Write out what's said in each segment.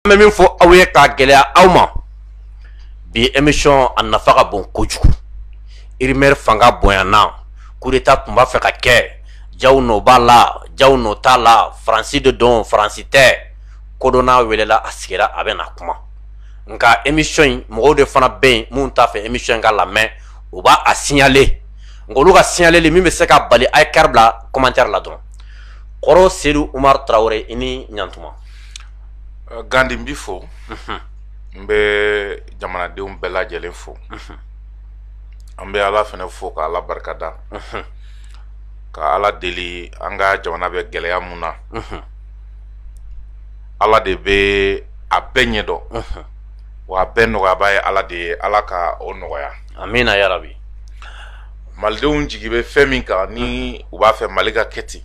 Même il faut awé ka gelea awma bi émission en nafa ka bon kojugu irimer fanga boyana coup d'état tumba fe ka ke jaw no bala jaw no tala francis de don francité kodona welela askera abena kuma nka émission mo de fana ben mun ta fe émission ga la main o ba a signaler ngolu ka signaler le mi be se ka bali ay karbla commentaire la don koro Seydou Oumar Traoré ini nyantuma Gandi mbifo mbe jamana de bela jelen fo ambe ala fene fo ka ala barkada ka ala deli anga jamana be geleya muna ala de be abenye do wa benno ga baye ala de ala ka onoya amina ya rabbi maldeun jigibe feminka ni uba fe malika keti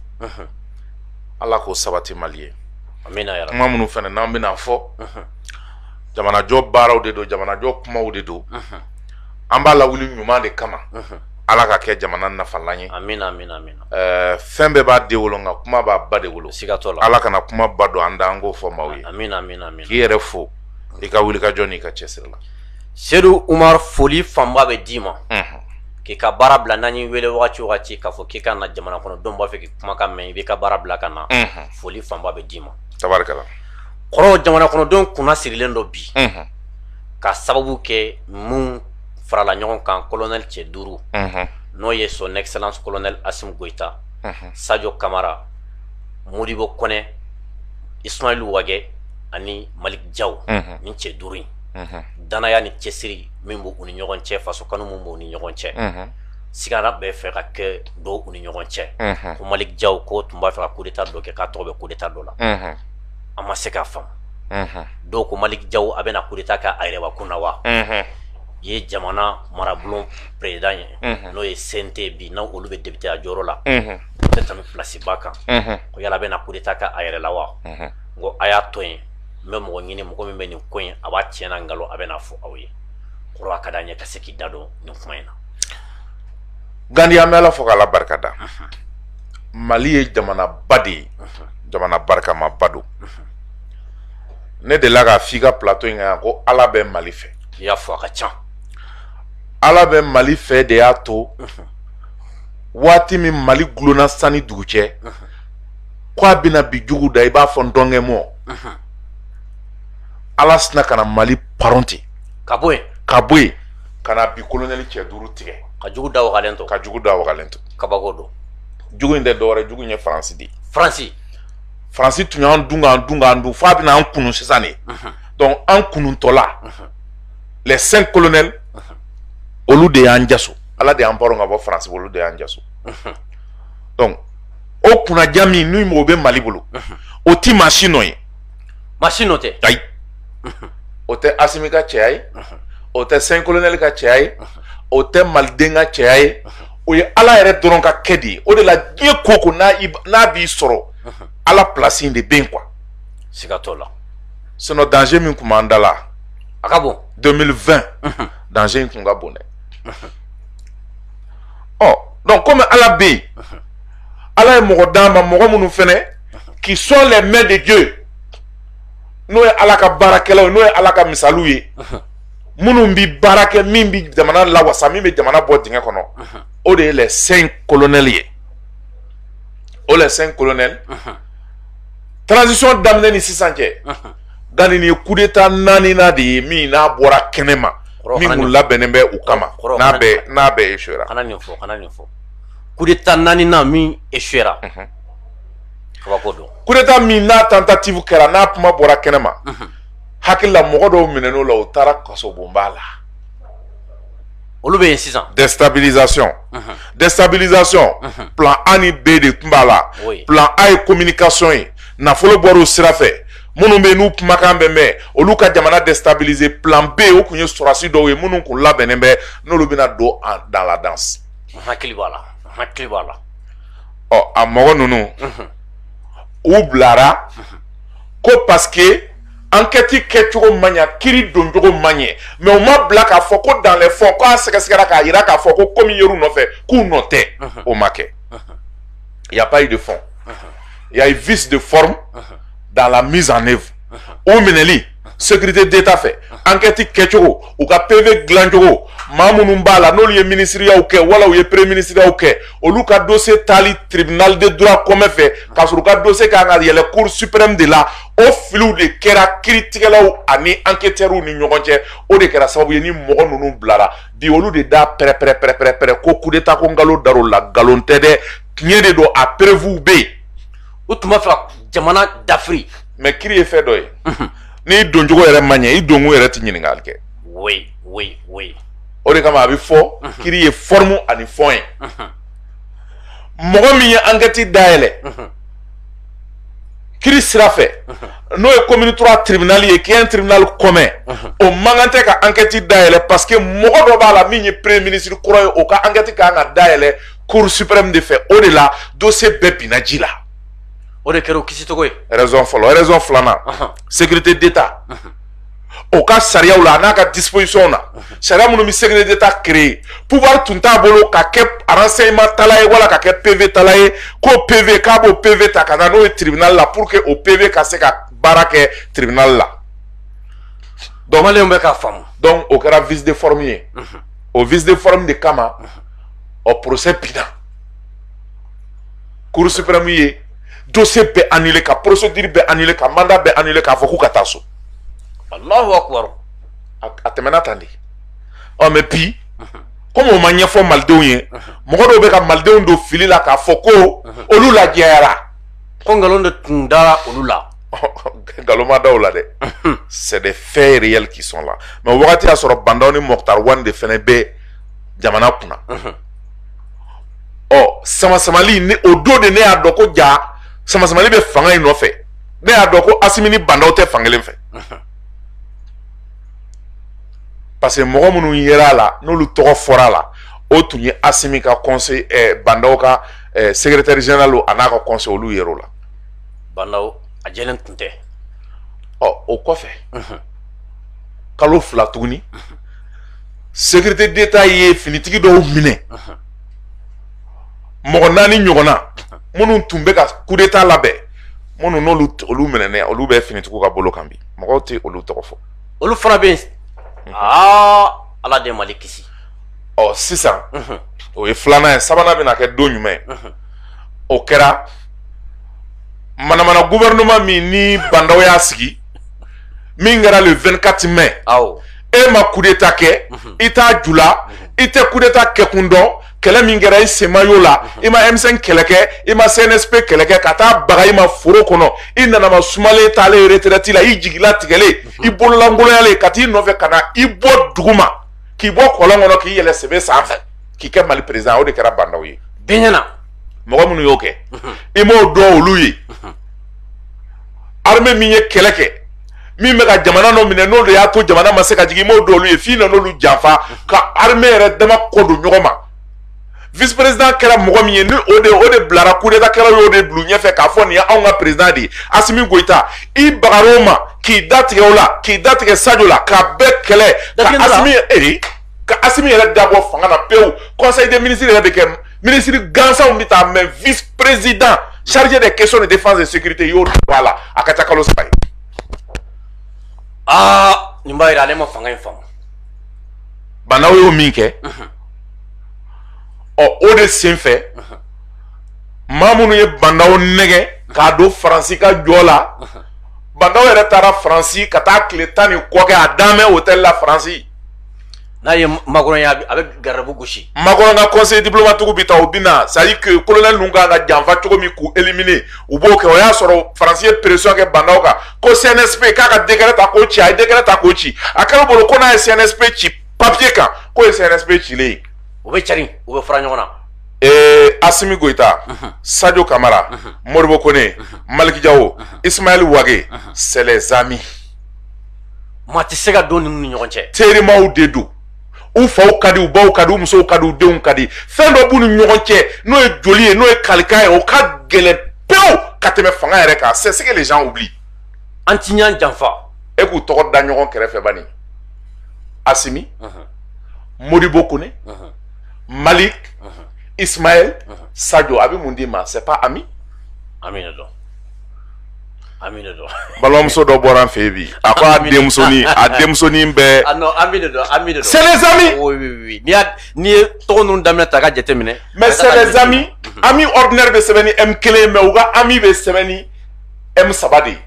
ala ko sabati maliye amina ya rabbi mamunu fene nambe na fo jamana job baraw de do jamana job kumaw de do amba la wuli nyuma de kama ala ka ke jamana na falanye amina amina amina fembe ba de wolonga kuma ba ba de wolo sigatola ala kana kuma ba do anda ngo fo mawi amina amina amina ki yere fo e ka wuli ka joni ka chesirla Seydou Oumar foli famba be dima ki ka bara bla nani wele wati ka fo ki kana jamana kono don ba fe ki kuma ka men be ka bara bla kana foli famba be dima tabarakala koro jamana kono don kuna sirilen do bi ka sababu ke mun farala ɲɔgɔn kan colonel cɛ duuru n'o ye son excellence colonel Assimi Goïta Sadio Kamara Modibo Kone Ismaïl Wage ani Malik Diaw ni cɛ duuru in danaya ni cɛsiri min b'u ni ɲɔgɔn cɛ faso kanu min b'u ni ɲɔgɔn cɛ sigara bɛ fɛ ka kɛ dɔw u ni ɲɔgɔn cɛ ko Malik Diaw ko tun b'a fɛ ka coup d'état dɔ kɛ k'a tɔgɔ bɛ coup d'état dɔ la a ma se k'a faamu dɔw ko Malik Diaw a bɛna coup d'état kɛ a yɛrɛ bakun na wa ye jamana marabulon président ye n'o ye CNT bi n'o olu bɛ député a jɔyɔrɔ la peut-être an bɛ place ba kan ko yala bɛna coup d'état kɛ a yɛrɛ la wa n ko a y'a to yen n bɛ mɔgɔ ɲini mɔgɔ min bɛ nin ko in a b'a tiɲɛ na nkalon a bɛna fɔ aw ye kɔrɔ a ka d'an ye ka se k'i da don nin kuma in na. Gandi an bɛ ala fo k'ala barikada Mali ye jamana ba de ye jamana barikama ba don ne delila k'a f'i ka plateau in kan ko ala bɛ Mali fɛ i y'a fɔ a ka ca ala bɛ Mali fɛ de y'a to waati min Mali gulonna sani dugu cɛ k'a bɛna bi jugu da i b'a fɔ ndɔnkɛ mɔ ala sina ka na Mali paronte ka bɔ yen ka na bi colonel cɛ duuru tigɛ ka jugu da wagalen to kabako don jugu in tɛ dɔwɛrɛ jugu in ye Faransi de ye Faransi tun y'an dun f'a bɛna an kunu sisan de donc an kununtɔla les 5 colonels olu de y'an jaso ala de y'an bɔrɔ ka bɔ Faransi olu de y'an jaso donc o kunnaja min n'u mɔgɔ bɛ Mali bolo o ti machine ye machine o tɛ ayi o tɛ Assimi ka cɛya ye o tɛ 5 colonels ka cɛya ye o tɛ maliden ka cɛya ye o ye ala yɛrɛ dɔrɔn ka kɛ de ye o de la diɲɛ ko ko n'a b'i sɔrɔ ala place in de bɛ yen quoi siga t'o la sinon danger min tun b'an da la a ka bon 2020 danger in tun ka bon dɛ donc comme ala bɛ yen ala ye mɔgɔ d'an ma mɔgɔ minnu fɛnɛ qui sont les mains de Dieu n'o ye ala ka baarakɛlaw n'o ye ala ka misaliw ye minnu bi baara kɛ min bi jamana lawasa min bɛ jamana bɔ dingɛ kɔnɔ o de ye les 5 colonels ye o les 5 colonels transition daminɛ ni sisan cɛ Gani ni coup d'état 4 de ye min n'a bɔra kɛnɛ ma min kun labɛnnen bɛ u kama n'a bɛɛ échouera kana nin fɔ coup d'état 4 min échouera kabako don coup d'état min n'a tentative kɛra n'a kuma bɔra kɛnɛ ma hakili la mɔgɔ dɔw minɛn'o la u taara kaso bonba la olu bɛ yen sisan déstabilisation plan A ni B de tun b'a la plan A ye communication ye nafolo bɔra o sira fɛ minnu bɛ yen n'u kumakan bɛ mɛn olu ka jamana déstabiliser plan B o kun ye sɔrɔdasi dɔw ye minnu kun labɛnnen bɛ n'olu bɛna don dans la danse hakili b'a la a mɔgɔ ninnu u bilara ko parce que enquête kɛcogo man ɲɛ kiiri doncogo man ɲɛ mais u ma bila k'a fɔ ko dans les fonds k'a sɛgɛsɛgɛra k'a yira k'a fɔ ko komi yer'u nɔfɛ k'u nɔ tɛ o ma kɛ il y a pas eu de fond il y a eu vice de forme dans la mise en œuvre o minɛli sécurité d'état fait enquête kechogo ou ka PV glanjogo mamunum bala no liye ministère ou ke wala ou ye premier ministre ou ke olu ka dossier tali tribunal de droit commun fait ka sur ka dossier ka nga yele cour suprême de la o filu de kera critique la ou ani enquêteur ou ni ñogonche o de kera sababu ni mogo nunu blara bi olu de da pré ko coup d'état ko ngalo daro la galonté de knyede do a prévu be utuma fa jamana d'Afrique mais qui est fait doy ni donjogo yere manye i dongu yere ti ñiningal ke oui o de kama abi fo kiri ye forme ani foin mogo mi ye enquête daele kiri sira fe no ye commune 3 tribunal ye qui est un tribunal commun o mangante ka enquête daele parce que mogo do bala mi ye premier ministre kuro o ka enquête ka nga daele cour suprême de fait au de la dossier bepina jila o de kero kisitogo raison flana sécurité d'état au cas sariya ou la n'a ka disposition na sariya munu mi sécurité d'état créé pouvoir tunta bolo ka ke renseignement talaye wala ka ke PV talaye ko PV ka bo PV ta kana no tribunal la pour que au PV ka se ka barake tribunal la donc malé mbe ka fam donc au kara vice de formier au vice de forme de kama au procès pina cour suprême yi dossier be annulé ka procédure be annulé ka mandat be annulé ka foku ka taso Allahu akbar atemena tandi oh mais puis comme on m'a fait maldenw ye mogo do be ka maldenw do fili la ka foko olu la jera ko ngalon de tunda olu la galoma dawla de c'est des faits réels qui sont là mais wakati a soro bandaw ni Mokhtar Wan de fene be jamana kuna oh sama samali ni odo de ne adoko ja sama samali be fanga ino fe ne adoko asimini bandaw te fangelen fe parce que mogo munu yera la n'olu tɔgɔ fɔra la o tun ye Asimi ka conseil bandaw ka secrétaire général a n'a ka conseil olu yero la bandaw a jɛlen tun tɛ o kɔfɛ kalo fila tuguni sécurité d'état ye finitigi dɔw minɛ mɔgɔ naani ɲɔgɔnna minnu tun bɛ ka coup d'état labɛn minnu n'olu olu minɛnen olu bɛ finitigiw ka bolo kan bi mɔgɔw tɛ olu tɔgɔ fɔ olu fana bɛ ala de mali kisi sisan o ye filanan ye sabanan bɛna kɛ don jumɛn o kɛra manamana gouvernement min ni bandaw y'a sigi min kɛra le 24 mai e ma coup d'état kɛ i t'a ju la i tɛ coup d'état kɛ kun dɔn kɛlɛ min kɛra i semayo la i ma M5 kɛlɛ kɛ i ma CNSP kɛlɛ kɛ ka taa baga i ma foro kɔnɔ i nana ma sumalen taalen retraite la i jigila tigɛlen i bololangoloyalen ka t'i nɔfɛ ka na i bɔ dugu ma k'i bɔ kɔlɔn kɔnɔ k'i yɛlɛ sɛbɛ sanfɛ k'i kɛ Mali président o de kɛra bandaw ye bɛɲɛna mɔgɔ minnu y'o kɛ i m'o dɔn olu ye armée min ye kɛlɛ kɛ min bɛ ka jamana dɔ minɛ n'o de y'a to jamana ma se ka jigin i m'o dɔn olu ye f'i nan'olu janfa ka armée yɛrɛ dama kɔ don ɲɔgɔn ma vice président kɛra mɔgɔ min ye ni o de bilara coup d'état kɛra y'o de bila ɲɛfɛ k'a fɔ nin ye anw ka président de ye Asimi Goïta i bagar'o ma k'i datigɛ o la k'i datigɛ Sadio la k'a bɛɛ kɛlɛ ka Asimi yɛrɛ dabɔ fanga na pewu conseil des ministres yɛrɛ de kɛ ministre gansanw bɛ taa mais vice président chargé des questions de défense et sécurité y'o bɔ a la a ka ca kalo saba ye nin b'a yira ale ma fanga in faamu bandaw y'o min kɛ o de senfɛ maa minnu ye bandaw nɛgɛ k'a don Faransi ka jɔ la bandaw yɛrɛ taara Faransi ka taa tile 10 ni kɔ kɛ a dan mɛ hôtel la Faransi n'a ye Macron ye a bɛ garibu gosi Macron ka conseil diplomatique bi ta o bi na c'est à dire que colonel ninnu kan ka janfa cogo min k'u éliminer u b'o kɛ o y'a sɔrɔ Faransi ye pression kɛ bandaw kan ko CNSP k'a ka décret ta k'o ci a ye décret ta k'o ci a kɛra bolo ko n'a ye CNSP ci papier kan k'o ye CNSP cilen ye u bɛ cari u bɛ fara ɲɔgɔn na Asimi Goïta Sadio Kamara Modibo Kone Maliki Diawo Ismaël Ouagé c'est les amis maa tɛ se ka don ninnu ni ɲɔgɔn cɛ terimaw de don u faw ka di u baw ka di u musow ka di u denw ka di fɛn dɔ b'u ni ɲɔgɔn cɛ n'o ye joli ye n'o ye kalikan ye o ka gɛlɛn pewu ka tɛmɛ fanga yɛrɛ kan c'est ce que les gens oublient an ti ɲan janfa e k'u tɔgɔ da ɲɔgɔn kɛrɛfɛ bani Asimi Modibo Kone Malik Ismaël Sadio a bɛ mun d'i ma c'est pas ami ami de don amine do balimamuso dɔ bɔra an fɛ yen bi a ko a denmusonin bɛɛ ah non amine do c'est les amis. oui ni ye tɔgɔ ninnu daminɛ ta ka jateminɛ mais c'est les amis ami ordinaire bɛ sɛbɛn ni M1 mais u ka ami bɛ sɛbɛn ni M3 de ye.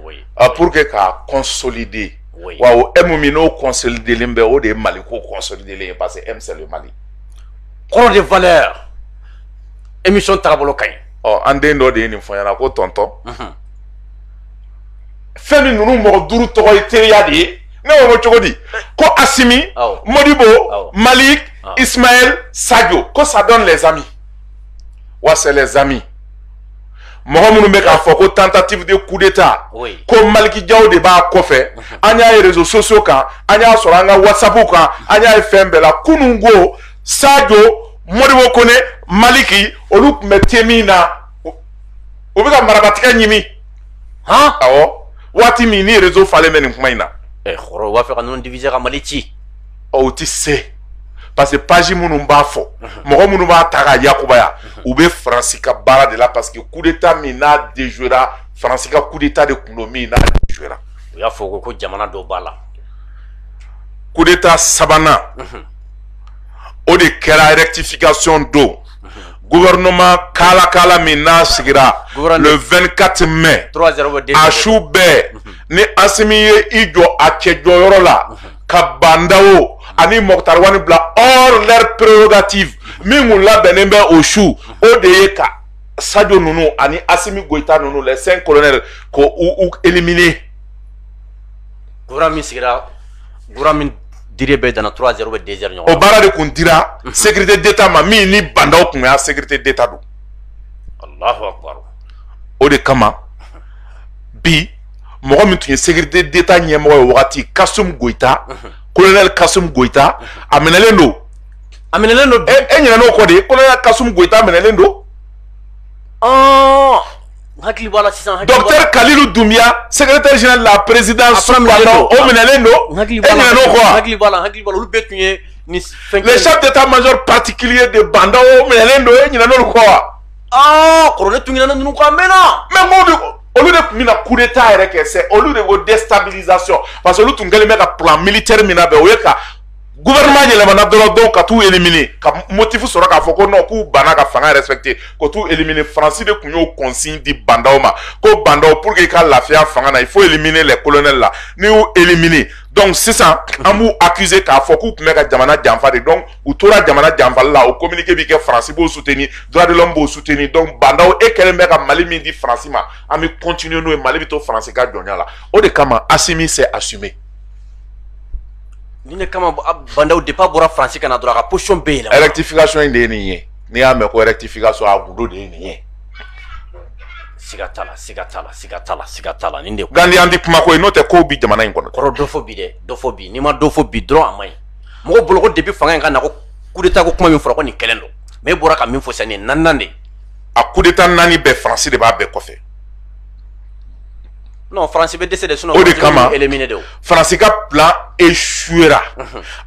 oui pour que k'a consolider. oui wa o M min n'o consolidelen bɛ o de ye Mali ko consolidelen ye parce que M c'est le Mali. kɔrɔ de valeur émission tagabolo ka ɲi. an den dɔ de ye nin fɔ ɲɛna ko tonton. fɛn min ninnu mɔgɔ duuru tɔgɔ ye teriya de ye ne y'o fɔ cogo di ko Assimi Modibo Malik Ismaël Sadio ko ça donne les amis wa c'est les amis mɔgɔ minnu bɛ k'a fɔ ko tentative de coup d'état ko Maliki Diaw de b'a kɔfɛ an y'a ye réseaux sociaux kan an y'a sɔrɔ an ka WhatsApp kan an y'a ye fɛn bɛɛ la kunun ko Sadio Modibo Kone Maliki olu tun bɛ te min na u bɛ ka marabatigɛ ɲimi awɔ waati min ni réseau falen bɛ nin kuma in na kɔrɔ u b'a fɛ ka ninnu diviser ka Mali ci o ti se parce que page minnu b'a fɔ mɔgɔ minnu b'a ta ka yakubaya u bɛ Faransi ka baara de la parce que coup d'état min n'a déjouera Faransi ka coup d'état de kun don min n'a déjouera u y'a fɔ ko jamana dɔ b'a la coup d'état sabanan o de kɛra rectification don gouvernement kala min n'a sigira le 24 mai a su bɛɛ ni Assimi ye i jɔ a cɛ jɔyɔrɔ la ka Bandawo ani Mokhtar Wani bila hors leur prérogative min kun labɛnnen bɛ o su o de ye ka Sadio ninnu ani Assimi Goïta ninnu les 5 colonels ko u éliminer gouvernement min sigira gouvernement min dire bɛ dana 3-0 bɛ 2-0 ɲɔgɔn o baara de kun dira sécurité d'état ma min ni Bandawo kun y'a sécurité d'état don Allahu akbar o de kama bi mɔgɔ min tun ye sécurité d'état ɲɛmɔgɔ ye wagati Kasum Goïta colonel Kasum Goïta a minɛlen don e ɲinɛ n'o kɔ de colonel Kasum Goïta minɛlen don hakili b'a la sisan docteur Kalilou Doumbia secrétaire général de la présidence Bandawo o minɛlen don e ɲinɛ n'o kɔ hakili b'a la olu bɛɛ tun ye ni fɛn les chefs d'état-major particulier de Bandawo o minɛlen don e ɲinɛ n'olu kɔ wa kɔrɔ ne tun ɲinɛna ninnu kɔ a mɛnna mais olu de tun bɛna coup d'état yɛrɛ kɛ c'est olu de ko déstabilisation parce que olu tun kɛlen bɛ ka plan militaire min labɛn o ye ka gouvernement yɛlɛmana dɔrɔn donc ka t'u éliminer ka motif sɔrɔ k'a fɔ ko non k'u banna ka fanga respecter ko t'u éliminer Faransi de tun y'o consigne di Bandawo ma ko Bandawo pour que i ka lafiya fanga na il faut éliminer les colonels là n'i y'u éliminer donc sisan an b'u accuser k'a fɔ k'u tun bɛ ka jamana janfa de donc u tora jamana janfali la o communiqué bi kɛ Faransi b'o soutenir droit de l'homme b'o soutenir donc Bandawo e kɛlen bɛ ka Mali min di Faransi ma an bɛ continuer n'o ye Mali bɛ to Faransi ka jɔnya la o de kama Assimi s'est assumé. ni ne kama Bandawo depuis bɔra Faransi ka na dɔrɔn a ka position bɛɛ yɛlɛma rectification in de ye nin ye n'i y'a mɛn ko rectification a gundo de ye nin ye. siga t'a la nin de Gandi an di kuma ko ye n'o tɛ kow bi jamana in kɔnɔ kɔrɔ dɔ fɔ bi dɛ dɔ fɔ bi n'i ma dɔ fɔ bi dɔrɔn a man ɲi mɔgɔ bolo ko depuis fanga in ka na ko coup d'état ko kuma min fɔra ko nin kɛlen don mais e bɔra ka min fɔ sisan nin ye naaninan de a coup d'état naani bɛɛ Faransi de b'a bɛɛ kɔfɛ. non Faransi bɛ dɛsɛ de sinon o de kama éliminé de Faransi ka plan échouera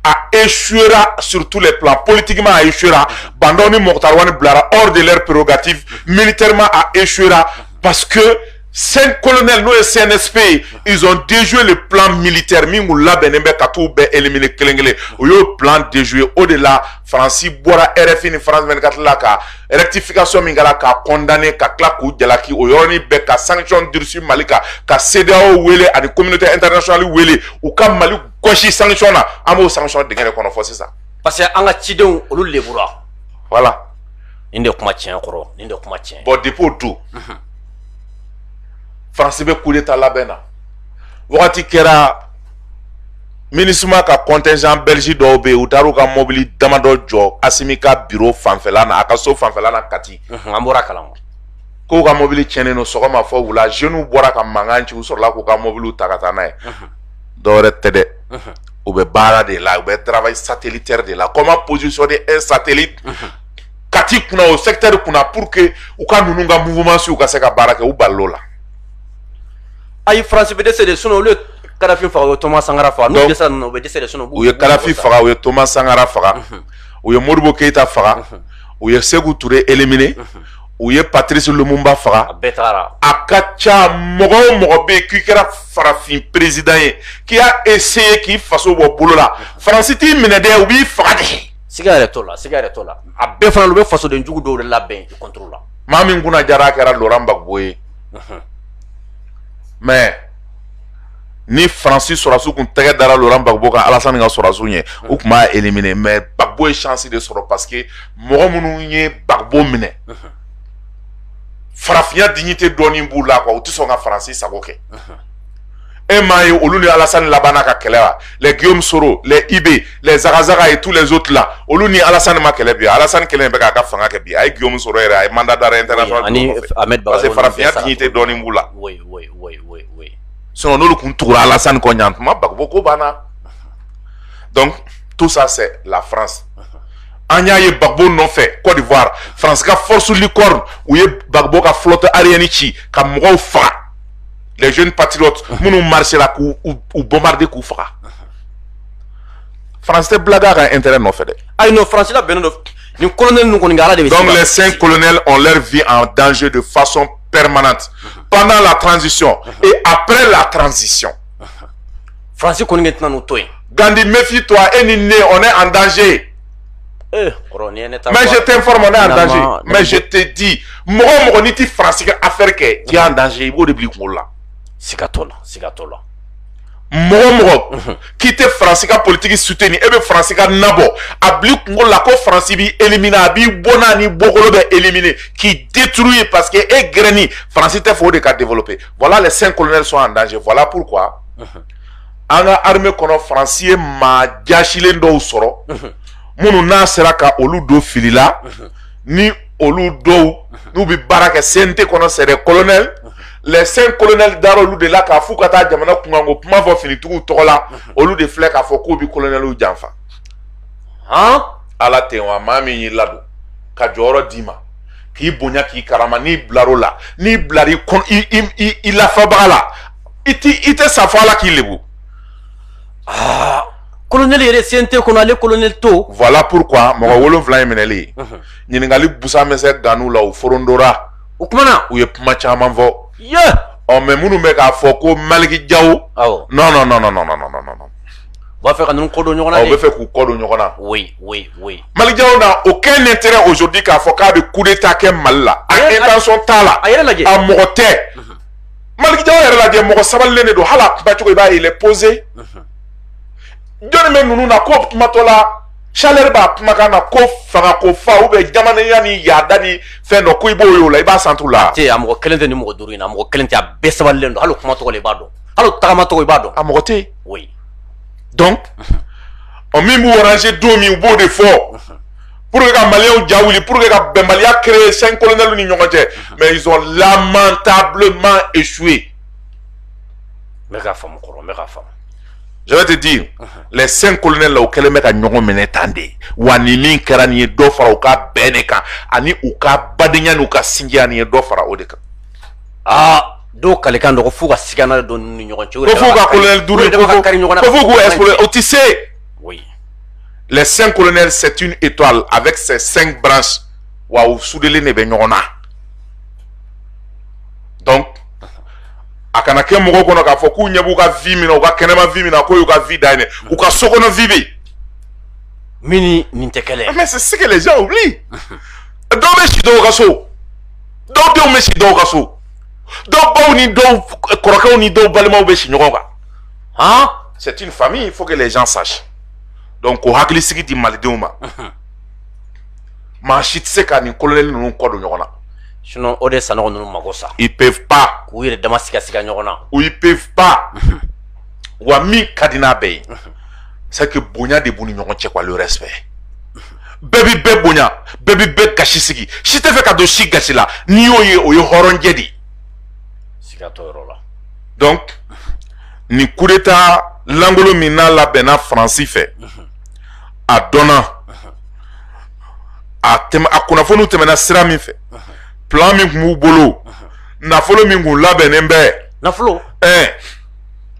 a échouera sur tous les plans politiquement a échouera Bandawo ni Mokhtar Wani bilara hors de leur prérogative militairement a échouera parce que 5 colonels n'o ye CNSP ils ont déjoué le plan militaire min kun labɛnnen bɛ ka t'u bɛɛ éliminer kelen kelen o y'o plan déjoué o de la Faransi bɔra RFI ni France 24 la ka rectification min kɛra k'a condamné ka tila k'u jalaki o yɔrɔnin bɛɛ ka sanction durci Mali kan ka CEDEAO wele ani communauté internationale wele u ka Mali gosi sanction na an b'o sanction dingɛ de kɔnɔ fɔ sisan. parce que an ka cidenw olu lebura. voilà. nin de kuma tiɲɛ kɔrɔ nin de kuma tiɲɛ. bon depuis o don. Faransi bɛ coup d'état labɛn na wagati kɛra MINUSMA ka contingent belge dɔw bɛ yen u taar'u ka mobili damadɔ jɔ Assimi ka bureau fanfɛla na a ka so fanfɛla na Kati. an bɔra kalama. k'u ka mobili tiɲɛnen don sɔgɔma fɔ wula jeunes bɔra ka mankan ci u sɔrɔla k'u ka mobiliw ta ka taa n'a ye. dɔwɛrɛ tɛ dɛ. u bɛ baara de la u bɛ travail satellitaire de la comment positionner un satellite. Kati kunna o secteur kunna pour que u ka ninnu ka mouvement u ka se ka baara kɛ u balil'o la. ayi Faransi bɛ dɛsɛ de sinon olu ye Kadhafi faga u ye Thomas Sankara faga n'u dɛsɛra ninnu u bɛ dɛsɛ de sinon u ye Kadhafi faga u ye Thomas Sankara faga u ye Modibo Keïta faga u ye Sékou Touré éliminé u ye Patrice Lumumba faga a bɛɛ tagara a ka ca mɔgɔ o mɔgɔ bɛ yen k'i kɛra farafin président ye k'i y'a essayer k'i faso bɔ bolo la Faransi t'i minɛ dɛ u b'i faga de siga yɛrɛ t'o la siga yɛrɛ t'o la a bɛɛ fana u bɛ fasoden jugu dɔw de labɛn i contrôle la maa min kunna jara a kɛra Laurent Gbagbo ye mais ni Faransi sɔrɔdasiw kun tɛgɛ dara Laurent Gbagbo kan Alassane ka sɔrɔdasiw ɲɛ u tun b'a éliminer mais Gbagbo ye chance de sɔrɔ parce que mɔgɔ minnu ye Gbagbo minɛ farafinya dignité dɔɔni b'u la quoi u tɛ sɔn ka Faransi sago kɛ e m'a ye olu ni Alassane laban na ka kɛlɛ wa les Guillaume Soro les Ibé les Zagazaga et tous les autres là olu ni Alassane ma kɛlɛ bi Alassane kɛlɛ bɛ k'a ka fanga kɛ bi a ye Guillaume Soro yɛrɛ a ye mandat d'arrêt international ani Ahmed parce que farafinya dignité dɔɔni b'u la oui sinon n'olu kun tugura Alassane kɔ ɲan tuma Gbagbo ko banna donc tout ça c'est la France an y'a ye Gbagbo nɔfɛ Côte d'Ivoire France ka force licorne u ye Gbagbo ka flotte aérienne ci ka mɔgɔw faga les jeunes patriotes minnu marché la k'u bombarder k'u faga France tɛ blague a ka intérêt nɔfɛ dɛ ayi non France la bɛnnen don ni colonel ninnu kɔni ala de bɛ donc les 5 colonels ont leur vie en danger de façon permanente pendant la transition et après la transition France kɔni tɛna n'u to yen Gandhi méfie-toi et ni né on est en danger mais je t'informe on est en danger mais je te dis mɔgɔ ni ti France ka affaire kɛ tu es en danger i b'o de bila i kunkolo la siga t'o la mɔgɔ qui tɛ France ka politique soutenir e bɛ France ka nabɔ a bila i kunkolo la ko France b'i éliminer a b'i bɔ n'a ni bɔkolo bɛ éliminer k'i détruire parce que e gɛrɛni France tɛ fɛ o de ka développer voilà les 5 colonels sont en danger voilà pourquoi an ka armée kɔnɔ France ye maa jasilen dɔw sɔrɔ minnu n'a sera ka olu don fili la ni olu dɔw n'u bɛ baara kɛ CNT kɔnɔ c'est des colonels les 5 colonels dara olu de la k'a f'u ka taa jamana kunkanko kuma fɔ finitigiw tɔgɔ la olu de filɛ k'a fɔ k'u bɛ colonels janfa ala tɛ wa maa min y'i ladon ka jɔyɔrɔ d'i ma k'i bonya k'i karama n'i bilar'o la n'i bilar'i i lafabaga la i tɛ sa fɔ ala k'i lebu colonel yɛrɛ CNT kɔnɔ ale colonel to voilà pourquoi mɔgɔ 7 ye minɛli ye ɲininkali busa bɛ se ganu la u forondora o kumana u ye kuma caman fɔ mais minnu bɛ k'a fɔ ko Maliki Jawo non u b'a fɛ ka ninnu kɔ don ɲɔgɔn na de u bɛ fɛ k'u kɔ don ɲɔgɔn na oui Maliki Jawo n'a aucun intérêt aujourd'hui k'a fɔ k'a bɛ coup d'état kɛ Mali la a intention t'a la a yɛrɛ lajɛ a mɔgɔ tɛ Maliki Jawo yɛrɛ lajɛ mɔgɔ sabalilen de don hali a kuma cogo i b'a ye il est posé jɔnni bɛ ninnu na ko kumatɔ la chaleur b'a kumakan na ko fanga ko fa ou bien jamanaya ni yaada ni fɛn dɔ ko i b'o ye o la i b'a santu la a mɔgɔ kelen tɛ ni mɔgɔ duuru in na mɔgɔ kelen tɛ a bɛɛ sabalilen don hali kuma tɔgɔ la i b'a dɔn hali tagama tɔgɔ i b'a dɔn a mɔgɔ tɛ yen oui donc min b'u ranger don min u b'o de fɔ pour que ka maliyɛnw ja wuli pour que ka bɛnbaliya créer 5 colonels ni ɲɔgɔn cɛ mais ils ont lamentablement échoué n bɛ k'a faamu kɔrɔ n bɛ k'a faamu je vais te dire les 5 colonels là u kɛlen bɛ ka ɲɔgɔn minɛ tan de wa ni min kɛra nin ye dɔ fara u ka bɛn de kan ani u ka badenya n'u ka sinjiya nin ye dɔ fara o de kan dɔw kalikan dɔgɔ f'u ka sigana dɔ ni ɲɔgɔn cɛ ko f'u ka colonel duuru ko f'u k'u exploser o tɛ se oui les 5 colonels c'est une étoile avec ses 5 branches wa u soudelen de bɛ ɲɔgɔn na donc a kana kɛ mɔgɔw kɔnɔ k'a fɔ k'u ɲɛ b'u ka vie min na u ka kɛnɛma vie min na k'o y'u ka vie da ye u ka sokɔnɔ vie bɛ yen min ni nin tɛ kɛlɛ mais c'est ce que les gens oublient dɔw bɛ si dɔw ka so dɔw denw bɛ si dɔw ka so dɔw baw ni dɔw kɔrɔkɛw ni dɔw balimaw bɛ si ɲɔgɔn kan c'est une famille il faut que les gens sachent donc k'o hakili sigi di malidenw ma maa si tɛ se ka nin colonel ninnu kɔ don ɲɔgɔn na sinon o de sanɔgɔ ninnu mago sa ils peuvent pas k'u yɛrɛ dama siga ɲɔgɔn na ou ils peuvent pas wa min ka di n'a bɛɛ ye c'est que bonya de b'u ni ɲɔgɔn cɛ quoi le respect bɛɛ bi bɛɛ bonya bɛɛ bi bɛɛ gasi sigi si tɛ fɛ ka don si gasi la n'i y'o ye o ye hɔrɔnjɛ de siga t'o yɔrɔ la donc nin coup d'état langolo min n'a labɛnna Faransi fɛ a dɔnna a kunnafoniw tɛmɛna sira min fɛ plan min kun b'u bolo nafolo min kun labɛnnen bɛ nafolo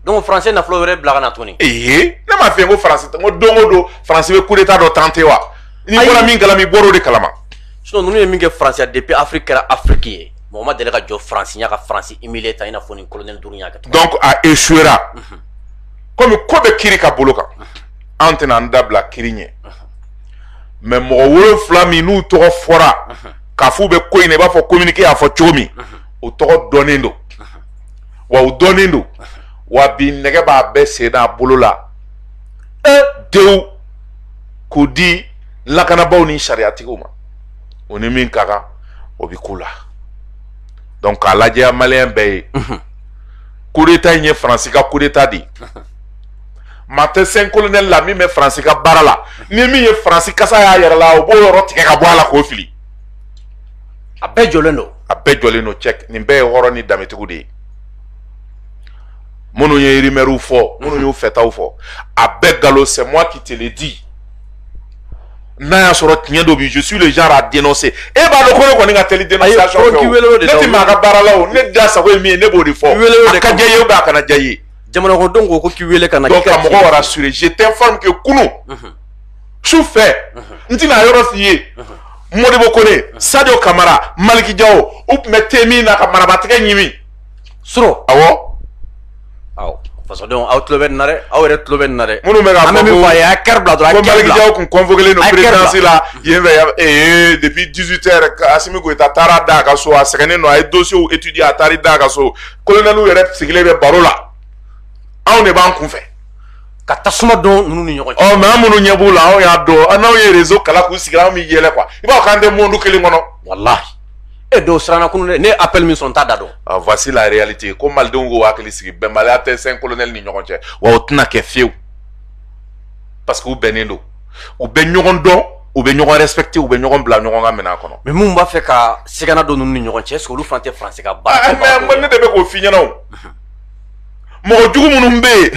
donc français nafolo wɛrɛ bila ka na tuguni ne m'a fɛ n ko France n ko don o don France bɛ coup d'état dɔ tenter wa n'i bɔra min kalama i bɔra o de kalama sinon nous yemi ke France depuis Afrique era Afrique Mohamed Delega jo France nya ka France humilié ta ina foni colonel Dourounya ka donc a échouera comme ko be kiri ka boloka antena ndabla kirinye mais mo wolo flami nu to fora ka fu be ko ine ba fo communiquer a fo chomi o to donendo wa o donendo wa bi nege ba be se da bolola dew ko di lakana baw ni sharia tigoma oni min kaka obi kula donc ala dia malien be coup d'état ni français ka coup d'état di matin 5 colonel la mi me français ka barala ni mi ye français kasa ya yara la o bo roti ka boala ko fili abe joleno check ni be horo ni dametiku de mono ye rimeru fo mono yo feta ou fo abe galo c'est moi qui te le dis na soro tiendo bi je suis le genre à dénoncer e ba do ko ni nga teli dénonciation ne ti ma ka barala o ne da sa ko mi ne bo di fo ka jaye ba kana jaye jamana ko dongo ko ki wele kana donc mo ko rassurer je t'informe que kunu chou fait ntina yoro fiye Modibo Kone Sadio Kamara Maliki Diaw ou metemi na kamara batike nyimi suro awo parce que donc outloben nare awre tloben nare munu mega ko même fa ya kerbla do Maliki Diaw kun convoquer no présidence là yeve depuis 18h Assimi Goïta tara da ka so a sekane no ay dossier ou étudier a tari da ka so colonel ou yere sigile be barola on ne ban kun fait ka tasuma don nunu ni ñoko mais amunu ñebu la o ya do anaw ye réseau kala ku sigira mi yele quoi iba kan de mondu keli ngono wallahi et do srana kunu ne appel mi son tada do voici la réalité comme maldongo wa keli sigi bembale ate 5 colonel ni ñoko wa otna ke fiu parce que ou benendo ou ben ñogon don ou ben ñogon respecté ou ben ñogon bla ñogon amena kono mais mum ba fe ka sigana do nunu ni ñoko est-ce que lu fante français ka ba mais ne debe ko fiñanaw mo jugu munum be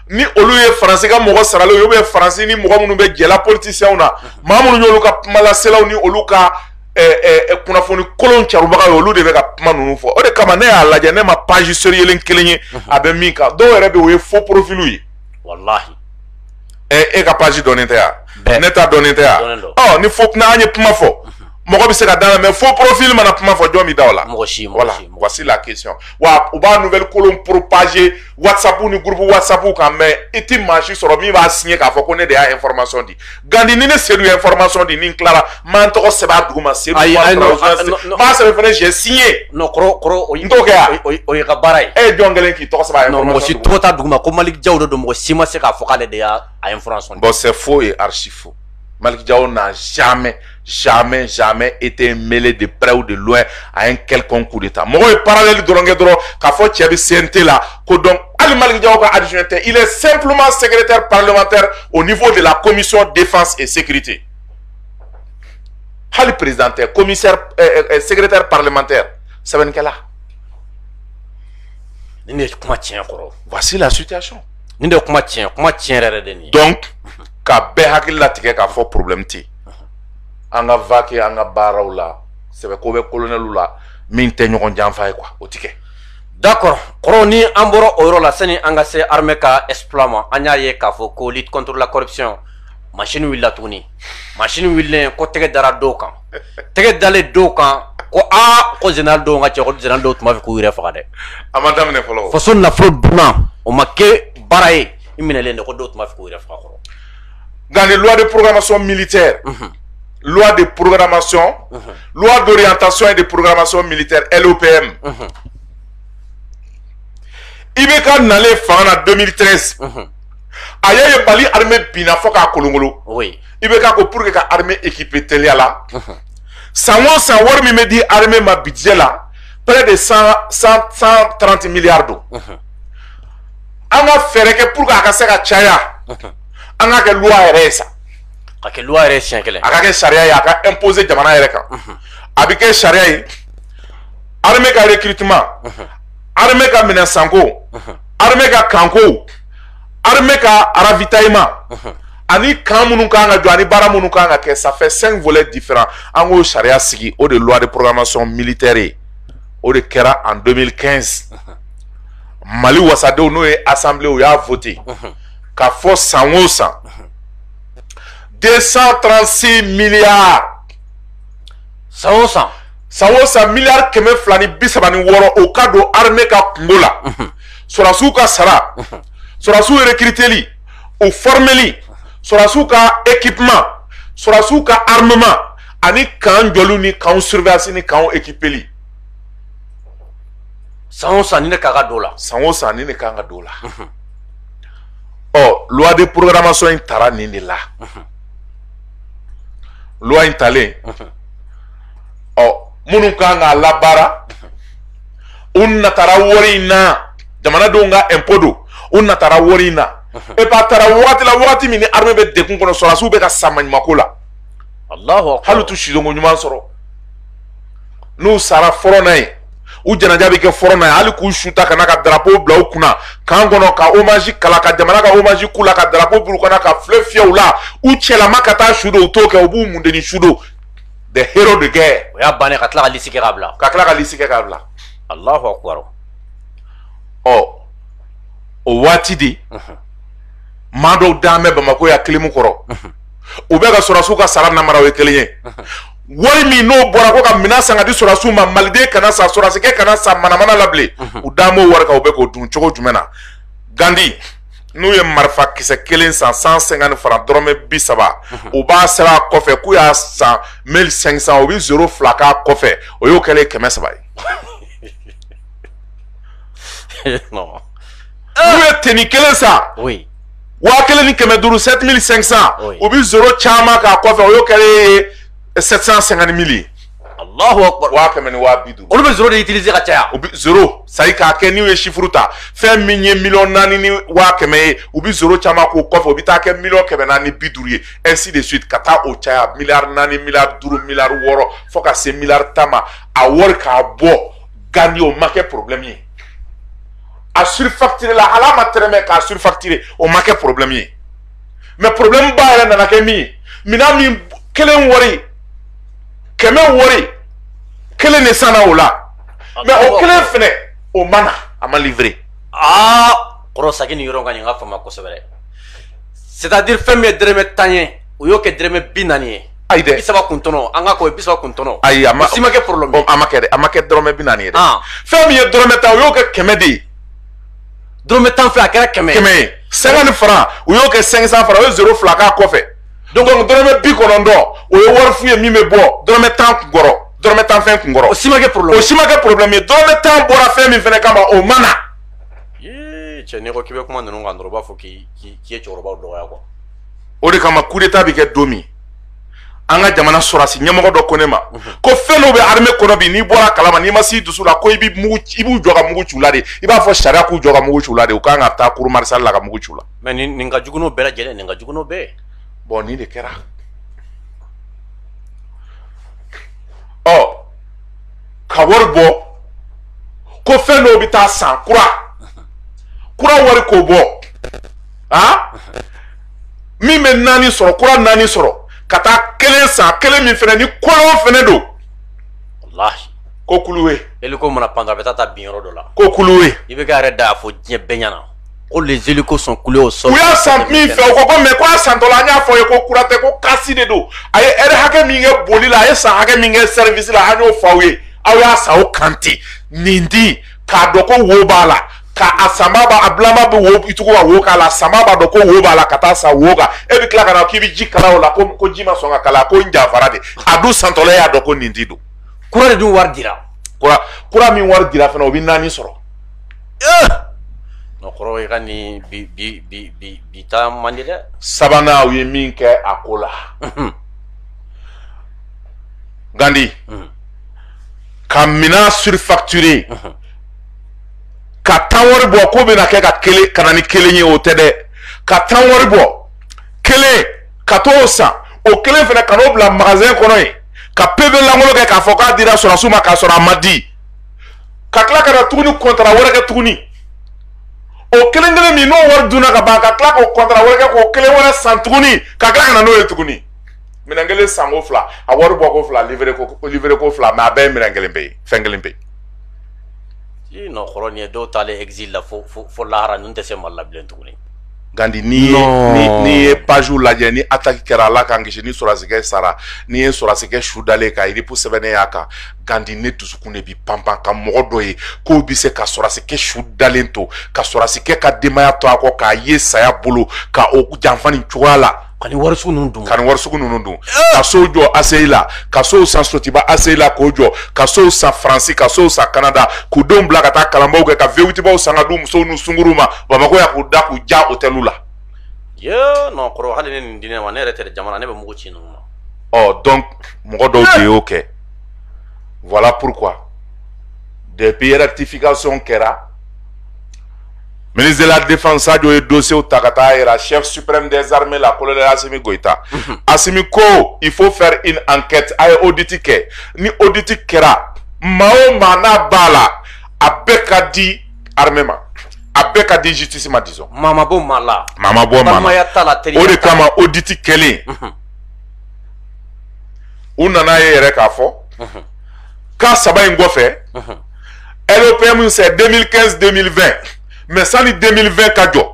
ni olu ye français ka mogo saralo yo be français ni mogo munu be jela politicien na ma munu nyolu ka mala selaw ni olu ka kunafoni kolon charubaga olu de be ka manu fo o de kama ne ya laje ne ma page sérieux kelenye abe mika do ere be we faux profil yi wallahi e ka page donete ya ne ta donete ya oh ni faux na anye puma fo mogo bi se ka dana mais faux profil mana puma fo jomi dawla voilà voici la question wa ou ba nouvelle colonne propager WhatsApp ni groupe WhatsApp kan mais iti machi soro mi ba signer ka fo ko ne de a information di gandi ni ne sedu information di ni clara man to ko se ba duguma sedu ma se fene j'ai signé no kro o ka baray jongelen ki to ko se ba information no mo si to ta duguma ko Malik Diaw do mo si ma se ka fo kale de a information bon c'est faux et archi faux. Malik Diaw n'a jamais été mêlé de près ou de loin à un quelconque coup d'état. Moi, je parallèle de qu'a fait Tchabi CNT là, que donc Ali Malik Diaw adjoint, il est simplement secrétaire parlementaire au niveau de la commission défense et sécurité. Ali président, commissaire, secrétaire parlementaire, ça veut dire là. Voici la situation. Donc, ka be hakil la tige ka fo problème ti anga vake anga baraw la sebe ko be colonel la min te ñogon janfay quoi o tike d'accord koro ni amboro oro la seni anga se armée ka exploitement anya ye ka fo ko lutte contre la corruption machine willa tuni machine wille ko tege dara do kan tege dale do kan ko ko general do nga ko general do tuma fi ko yire fa de amada mene folo fo son na fro buna o makke baraye imine lende ko do tuma fi ko yire fa ko dans les lois de programmation militaire, loi de programmation, loi d'orientation et de programmation militaire, LOPM. Ibeka Nale Fan en 2013. Aya Bali armée Binafoka à Kolongolo. Oui. Ibeka ko pour que l'armée équipée telle là. Sanwo Sanwar me dit armée ma budget là, près de 130 milliards d'euros. Anga fereke pour que Akaseka Chaya. Anga ke loi RSA aka loi RSA kele aka ke sharia ya aka imposer jamana yere kan abike sharia yi armée ka recrutement armée ka minansanko armée ka kanko armée ka ravitaillement ani kamunu kanga jo ani bara munu kanga ke ça fait 5 volets différents ango sharia sigi au de loi de programmation militaire au de kera en 2015 Mali wasado no e assemblée où a voté ka fo sanwo san 236 milliards san o san miliyari 236 o ka don armée ka kungo la sɔrɔdasiw ka sara sɔrɔdasiw recruteli o formeli sɔrɔdasiw ka équipement sɔrɔdasiw ka armement ani kan jɔliw ni kan surveillance ni kan équipeli san o san ni ne ka kan ka don la san o san ni ne ka kan ka don la loi de programmation in tara nin de la loi in talen minnu kan k'a labaara u natara wari in na jamanadenw ka impôt don u natara wari in na et puis a taara wagati la wagati min ni armée bɛ degun kɔnɔ sɔrɔdasiw bɛ ka sa maɲumako la hali tu sidonko ɲuman sɔrɔ n'u sara fɔlɔ na ye u janaja bɛ kɛ fɔlɔ na ye hali k'u suta ka na ka drapeau bila u kunna kan kɔnɔ ka hommage kala ka jamana ka hommage k'u la ka drapeau bila u kunna ka filɛ fiyɛ u la u cɛlama ka taa su don u t'o kɛ u b'u munde ni su don des héros de guerre o y'a bannen ka tila ka lisi kɛ k'a bila ka tila ka lisi kɛ k'a bila Allahu akbar o waati de maa dɔw daan bɛ Bamako ya kilimu kɔrɔ u bɛ ka sɔrɔdasiw ka sara namara o ye kelen ye wari min n'o bɔra ko ka minɛn san ka di sɔrɔdasiw ma maliden kana sa sɔrɔdasikɛ kana sa manamana la bilen u daan b'o wari kan u bɛ k'o dun cogo jumɛn na Gandi n'u ye marifa kisɛ kelen san 150 francs dɔrɔmɛ 30 u b'a sɛbɛn a kɔfɛ k'u y'a san 1500 u bɛ 0 fila k'a kɔfɛ o y'o kɛlen 300 ye n'u ye teni kelen san 1500 7500 u bɛ 0 caman k'a kɔfɛ o y'o kɛlen 750 000 ye Allahu akbar 150 olu bɛ 0 de utiliser ka caya u bɛ 0 sayi k'a kɛ n'u ye chiffre ta fɛn min ye 400 000 ni 100 000 ye u bɛ 0 caman k'o kɔfɛ u bɛ taa kɛ 450 ye ainsi de suite ka taa o caya miliyari 4 miliyari 5 miliyari 6 fo ka se miliyari 10 ma a wari k'a bɔ Gandi o ma kɛ problème ye a surfacturé la hala ma tɛrɛmɛ k'a surfacturé o ma kɛ problème ye mais problème ba yɛrɛ nana kɛ min ye minɛn min kelen wari 100 wari kelen de sanna o la mais o kelen fɛnɛ o mana a ma livrer kɔrɔ saki ni yɔrɔ ka nin ka faamuya kosɛbɛ dɛ c'est-à-dire fɛn min ye dɛrɛmɛ 10 ye o y'o kɛ dɛrɛmɛ 40 ye ayi dɛ 30 kun tɔnɔ an ka kɔ 30 kun tɔnɔ ayi a ma si ma kɛ problème a ma kɛ dɛ a ma kɛ dɔrɔmɛ 40 ye dɛ fɛn min ye dɔrɔmɛ 10 o y'o kɛ 100 de ye dɔrɔmɛ 10 filɛ a kɛra 100 ye 50 francs o y'o kɛ 500 francs o ye 0 fila k'a kɔfɛ donc dɔrɔmɛ 90 o ye wari fu ye min bɛ bɔ dɔrɔmɛ 10 kun kɔrɔ dɔrɔmɛ 10 fɛn kun kɔrɔ o si ma kɛ problème o si ma kɛ problème ye dɔrɔmɛ 10 bɔra fɛn min fɛnɛ kama o mana cɛ n'i ko k'i bɛ kuma ninnu kan dɔrɔn u b'a fɔ k'i ye cɛkɔrɔbaw dɔgɔya quoi o de kama coup d'état bɛ kɛ don min an ka jamana sɔrɔdasi ɲɛmɔgɔ dɔ ko ne ma ko fɛn dɔw bɛ armée kɔnɔ bi n'i bɔra kalama n'i ma s'i dusu la ko i b'u jɔ ka mugu c'u la de i b'a fɔ sariya k'u jɔ ka mugu c'u la de u kan ka taa cour martiale la ka mugu c'u la mais nin ka jugu n'o bɛɛ lajɛlen nin ka jugu n'o bɛɛ bon nin de kɛra ka wari bɔ ko fɛn dɔw bɛ taa san kura wari k'o bɔ min bɛ 4 sɔrɔ kura 4 sɔrɔ ka taa 1 san 1 min fɛnɛ ni kɔlɔn fɛnɛ don wallahi ko kuluwe hélico mana pan a bɛ taa bin yɔrɔ dɔ la ko kuluwe i bɛ k'a yɛrɛ da a fɔ diɲɛ bɛɛ ɲɛna ko les hélicos sont coulés au sol u y'a san min fɛ o ko mais ko a santɔ la an y'a fɔ a ye ko kura tɛ ko kasi de don a ye heure hakɛ min kɛ boli la a ye san hakɛ min kɛ service la an y'o fɔ aw ye aw y'a san o kan ten nin di k'a dɔn ko wo b'a la k'a sanba a bilama bɛ wo i tugu ka wo k'a la sanba b'a dɔn ko wo b'a la ka taa san wo kan e bɛ tila ka na k'i bɛ ji kala o la ko ji ma sɔn ka kala ko n janfara de a dun santɔla y'a dɔn ko nin di don kura de dun wari dira kura min wari dira fana o bɛ 4 sɔrɔ kɔrɔ i ka nin bi ta man di dɛ sabanan u ye min kɛ a ko la Gandi ka minɛn surfacturé ka tan wari bɔ ko bɛna kɛ ka na ni kelen ye o tɛ dɛ ka tan wari bɔ kelen ka t'o san o kelen fɛnɛ ka n'o bila magasin kɔnɔ yen ka PV lankolon kɛ k'a fɔ k'a dira sɔrɔdasiw ma k'a sɔrɔ a ma di ka tila ka na tuguni contrat wɛrɛ kɛ tuguni o kelen min n'o wari dunna ka ban ka tila k'o contrat wɛrɛ kɛ k'o kelen wɛrɛ san tuguni ka tila ka na n'o ye tuguni minɛn kelen san ko 2 a wari bɔ ko 2 livrer ko 2 mais a bɛɛ ye minɛn kelen bɛ ye fɛn kelen bɛ ye kɔrɔ nin ye dɔw taalen exil la fo lahara ninnu tɛ se Mali la bilen tuguni Gandhi ni ye page lajɛ ni attaque kɛra ala kan kisi ni sɔrɔsikɛ sara ni ye sɔrɔsikɛ su dalen ka iripu sɛbɛnnen y'a kan Gandhi ne dusukun de bi panpan ka mɔgɔ dɔ ye k'o bi se ka sɔrɔsikɛ su dalen to ka sɔrɔsikɛ ka denbaya to a kɔ k'a ye saya bolo ka o janfa nin cogoya la ka ni wari sugu ninnu dun ka sow jɔ ACI la ka sow san Sotiba ACI la k'o jɔ ka sow san Faransi ka sow san Canada k'u denw bila ka taa kalanbaw kɛ ka V8 baw san ka d'u musow n'u sunkuruw ma Bamako ya k'u da k'u ja hôteliw la non kɔrɔ hali ne nin diinɛ ma ne yɛrɛ tɛ jamana ne bɛ mugu ci ninnu ma donc mɔgɔ dɔw de y'o kɛ voilà pourquoi depuis rectification kɛra ministre de la Défense Sadio ye dossier ta ka taa yira chef suprême des armées la colonel Assimi Goïta Assimi ko il faut faire une enquête a ye audit kɛ ni audit kɛra maa o maa n'a b'a la a bɛɛ ka di armée ma a bɛɛ ka di justice ma disons mama bɔ maa la o de kama audit kɛlen u nana ye yɛrɛ k'a fɔ kan saba in kɔfɛ LOPM c'est 2015-2020 mais sani 2020 ka jɔ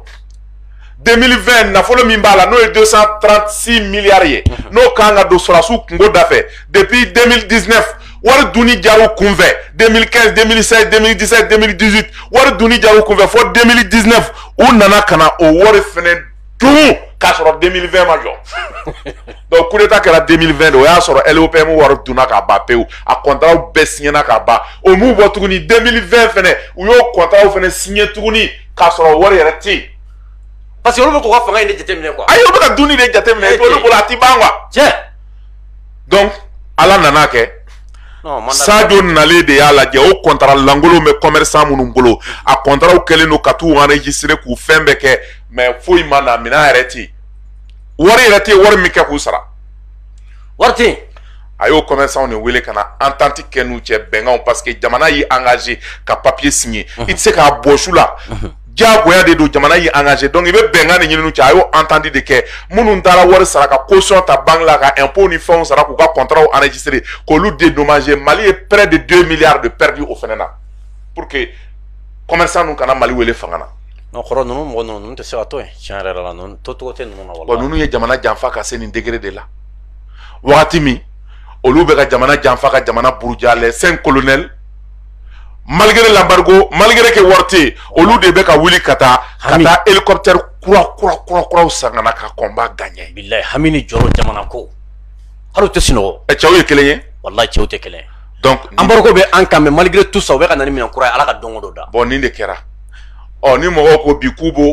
2020 nafolo min b'a la n'o ye 236 milliards ye n'o kan ka don sɔrɔsiw kungo da fɛ depuis 2019 wari dunni jaru kunfɛ 2015 2016 2017 2018 wari dunni jaru kunfɛ fo 2019 u nana ka na o wari fɛnɛ dun k'a sɔrɔ 2020 ma jɔ donc coup d'état kɛra 2020 o y'a sɔrɔ LOPM wari dunna k'a ban pewu a contrat bɛɛ signé k'a ban o m'u bɔ tuguni 2020 fɛnɛ u y'o contrat fɛnɛ signé tuguni k'a sɔrɔ wari yɛrɛ tɛ yen parce que olu bɛ k'u ka fanga in de jateminɛ quoi ayi olu bɛ ka dunni de jateminɛ olu bolo a ti ban quoi tiɲɛ donc ala nana kɛ Sadio nalen de y'a lajɛ o contrat lankolon bɛ commerçant minnu bolo a contrat kɛlen don ka t'u enregistrer k'u fɛn bɛɛ kɛ mais foyi ma na minɛn yɛrɛ tɛ yen wari yɛrɛ tɛ yen wari min kɛ k'u sara wari tɛ yen a y'o commerçant de wele ka na entente kɛ n'u cɛ bɛnkanw parce que jamana y'i engagé ka papier signé i tɛ se k'a bɔ su la diyagoya de don jamana y'i engagé donc i bɛ bɛnkan de ɲini n'u cɛ a y'o entente de kɛ minnu taara wari sara ka caution ta banque la ka impôt ni fɛnw sara k'u ka contrat enregistré k'olu dédommager Mali ye près de 2 milliards de perdu o fɛnɛ na pour que commerçant ninnu kana Mali wele fanga na. non kɔrɔ ninnu mɔgɔ ninnu tɛ se ka to yen tiɲɛ yɛrɛ la ninnu to cogo tɛ ninnu na wala. bon ninnu ye jamana janfa ka se nin degré de la wagati min olu bɛ ka jamana janfa ka jamana buruja les 5 colonels malgré l'embargo malgré que wari tɛ yen olu de bɛ ka wuli ka taa hélicoptère kuraw san ka na ka combat gagner. bilayi hami ni jɔrɔ jamana ko hali o tɛ sunɔgɔ. cɛw ye kelen ye. walayi cɛw tɛ kelen ye. donc embargo bɛ an kan mais malgré tout ça u bɛ ka na ni minɛn kura ye ala ka don o don da. bon nin de kɛra ni mɔgɔw ko bi k'u b'o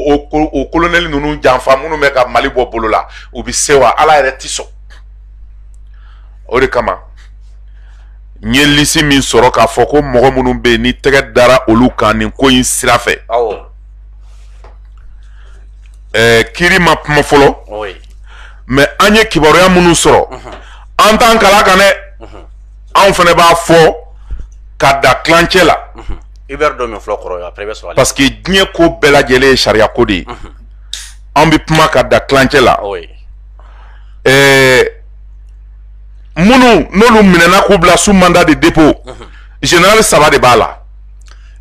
o colonel ninnu janfa minnu bɛ ka Mali bɔ bolo la u bɛ se wa ala yɛrɛ ti sɔn o de kama n ye lisi min sɔrɔ k'a fɔ ko mɔgɔ minnu bɛ yen ni tɛgɛ dara olu kan nin ko in sira fɛ Kiri ma kuma fɔlɔ mais an ye kibaruya minnu sɔrɔ an t'an kala kan dɛ anw fana b'a fɔ ka da tilancɛ la parce que diɲɛ ko bɛɛ lajɛlen ye sariya ko de ye an bɛ kuma ka da tilancɛ la minnu n'olu minɛna k'u bila sous mandat de dépôt général saba de b'a la.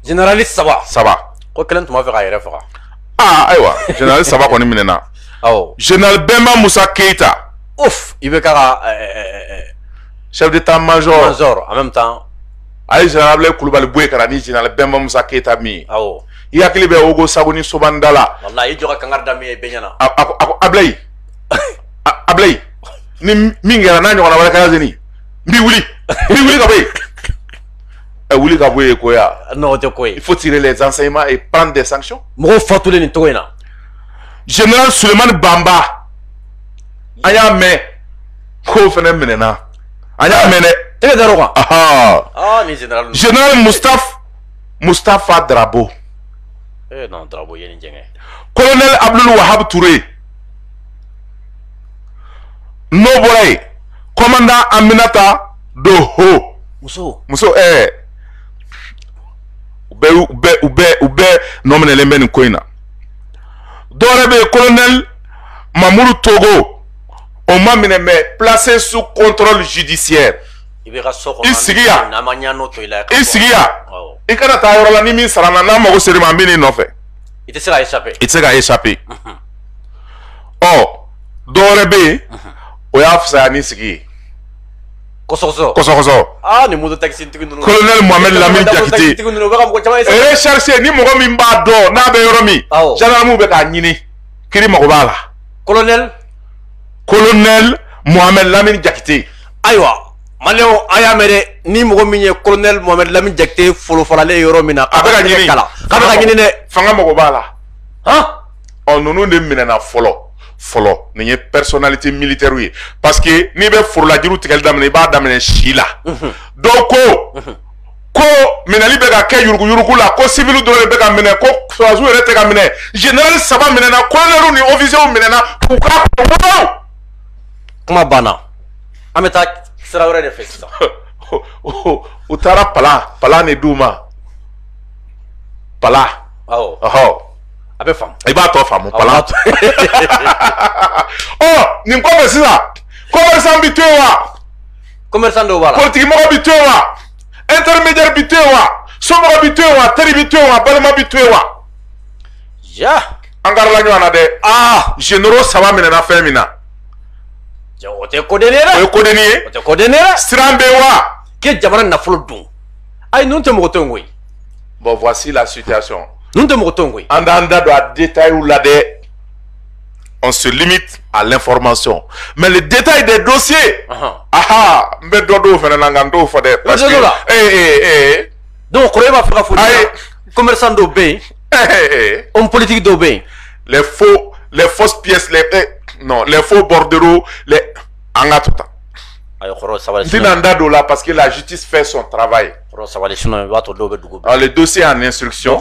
général saba ko kelen tun b'a fɛ k'a yɛrɛ faga. ayiwa général saba kɔni minɛna. général Bemba Musa Keita. i bɛ k'a ka chef d'état-major en même temps. a ye général Ablaye Kulubali bɔ yen ka na ni général Bemba Musa Keita min ye. i hakili bɛ Ogo Sago ni Sobanda la. walayi i jɔ ka kangari da min ye bɛɛ ɲɛna. a ko Ablaye ni min kɛra n'a ɲɔgɔnna wɛrɛ kɛra zeni n b'i wuli ka bɔ yen wuli ka bɔ yen ko ya non o tɛ ko ye il faut tirer les enseignements et prendre des sanctions. mɔgɔw fatulen nin cogo in na. général Sulemani Bamba an y'a mɛn k'o fɛnɛ minɛna an y'a mɛn dɛ. tɛgɛ dar'o kan. ni général Mustapha Darabo. non Darabo ye nin jɛngɛ. colonel Abdul Wahab Touré. n'o bɔra yen commandant Aminata Doho. muso u bɛɛ nɔminɛlen bɛ nin ko in na. dɔwɛrɛ bɛ yen colonel Mamoudou Togo o ma minɛ mais placé sous contrôle judiciaire. i sigi yan i kana taa yɔrɔ la ni min sara n na n'a mago sera i ma n bɛ n'i nɔfɛ. i tɛ se ka échapper. i tɛ se ka échapper. wɛrɛ bɛ yen o y'a fisaya ni sigi ye kɔsɔkɔsɔ ni moto taxi tigi ninnu colonel Mohamed Lamine Diakité recherché ni mɔgɔ min b'a dɔn n'a bɛ yɔrɔ min gendarmew bɛ k'a ɲini kiri mago b'a la colonel Mohamed Lamine Diakité ayiwa maliyɛnw a y'a mɛn dɛ ni mɔgɔ min ye colonel Mohamed Lamine Diakité folofalalen yɔrɔ min na a bɛ ka ɲini k'a bɛ ka ɲini dɛ fanga mago b'a la ninnu de minɛna fɔlɔ nin ye personnalité militaire ye parce que n'i bɛ forolajiru tigɛli daminɛ i b'a daminɛ si la dɔw ko minɛli bɛ ka kɛ yuruguyurugu la ko civil dɔrɔn de bɛ ka minɛ ko sɔrɔdasiw yɛrɛ tɛ ka minɛ général 3 minɛna colonel ni officier minɛna k'u ka kuma banna an bɛ taa sira wɛrɛ de fɛ sisan u taara palan de d'u ma palan a bɛ faamu i b'a tɔ faamu palan nin kɔfɛ sisan commerçant bi to yen wa commerçant dɔw b'a la politique mɔgɔ bi to yen wa intermédiaire bi to yen wa somɔgɔ bi to yen wa teri bi to yen wa balima bi to yen wa an karila ɲɔgɔn na dɛ généraux 3 minɛna fɛn min na o tɛ kodeni ye dɛ o ye kodeni ye o tɛ kodeni ye dɛ siran bɛ wa k'e jamana nafolo dun ayi ninnu tɛ mɔgɔ to yen koyi bon voici la situation ninnu tɛ mɔgɔ to yen koyi an t'an da don a détails la dɛ on se limite à l'information mais le détail des dossiers n bɛ dɔ dɔw fana na nka n t'o fɔ dɛ parce que donc kɔrɔ e b'a fɛ ka fɔ commerçant dɔw bɛ yen homme politique dɔw bɛ yen les fausses pièces les faux bordereaux an ka to tan n tɛna n da don la parce que la justice fait son travail le dossier en instruction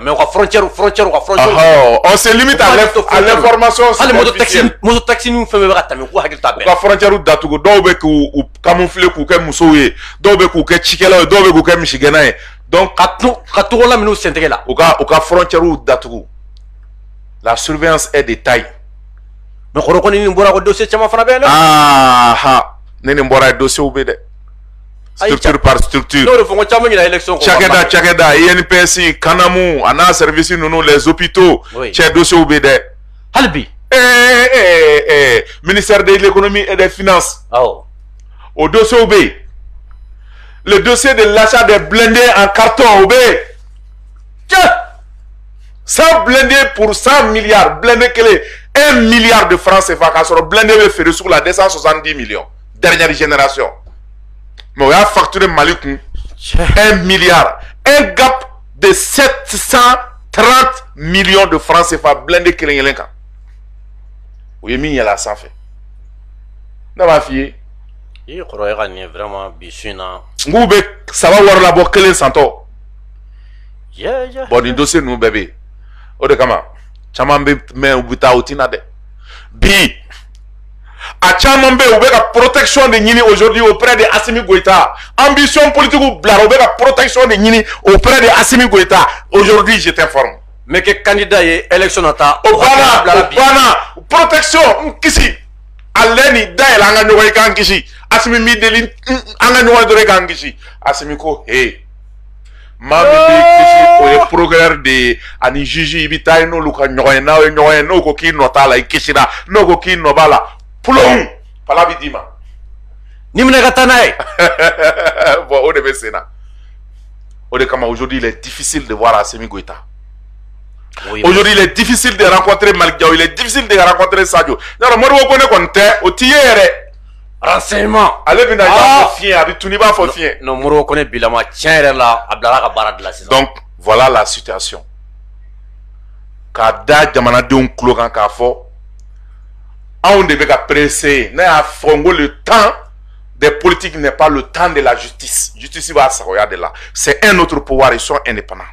mais frontière on se limite à l'information superficielle moto taxi ninnu fɛn bɛɛ bɛ ka tɛmɛ k'u hakili t'a bɛɛ u ka frontière datugu dɔw bɛ k'u camoufler k'u kɛ musow ye dɔw bɛ k'u kɛ cikɛlaw ye dɔw bɛ k'u kɛ misigɛnna ye donc ka togola minnu sentɛgɛ la u ka frontière datugu la surveillance est de taille mais kɔrɔ kɔni nin bɔra ko dossier caman fana bɛ yen dɛ ne nin bɔra ye dossier bɛ dɛ structure par structure n'o de fɔ n ko caman ɲina élection cakɛda INPS Kanamu a n'a service ninnu les hôpitaux cɛ dossier bɛ dɛ hali bi ministère de l'économie et des finances o dossier bɛ yen le dossier de l'achat des blindés en carton o bɛ yen 100 blindés pour 100 milliards blindé kelen 1 milliard de francs CFA k'a sɔrɔ blindé bɛ feere sugu la 270 millions dernière génération mais on a facturé Mali kun 1 milliard un gap de 730 millions de francs CFA blindé kelen kan o ye min yɛlɛ a sanfɛ ne b'a f'i ye kɔrɔ e ka nin ye vraiment bi su in na n k'u bɛ 3 wari labɔ 1 santɔ bon nin dossier ninnu bɛɛ bɛ yen o de kama caman bɛ mɛn u bɛ taa o tina dɛ bi a caman bɛ yen u bɛ ka protection de ɲini aujourd'hui auprès de Assimi Goïta ambition politique bilara u bɛ ka protection de ɲini auprès de Assimi Goïta aujourd'hui je t'informe mais que candidat ye élection na taa o banna protection n kisi ale ni dayɛlɛ an ka ɲɔgɔn ye k'an kisi Assimi mi deli an ka ɲɔgɔn ye dɔrɔn k'an kisi Assimi ko maa min bɛ kisi o ye procureur de ye ani juge i bɛ taa ye n'olu ka ɲɔgɔn ye n'aw ye ɲɔgɔn ye n'o ko k'i nɔ t'a la i kisira n'o ko k'i nɔ b'a la pulon pala bɛ d'i ma ni minɛ ka taa n'a ye bon o de bɛ sen na o de kama aujourd'hui il est difficile de voir Assimi Goïta aujourd'hui il est difficile de rencontrer Malick Diaw il est difficile de rencontrer Sadio yɔrɔ Modibo Konɛ kɔni tɛ o t'i ye yɛrɛ renseignement ale bɛna y'a fɔ fiɲɛ a bɛ tunu i b'a fɔ fiɲɛ non Modibo Konɛ bilama tiɲɛ yɛrɛ la a bilara ka baara de la sisan donc voilà la situation k'a da jamanadenw tulo kan k'a fɔ anw de bɛ ka pressé ne y'a fɔ n ko le temps des politiques n'est pas le temps de la justice justice b'a sagoya de la c'est un autre pouvoir ils sont indépendants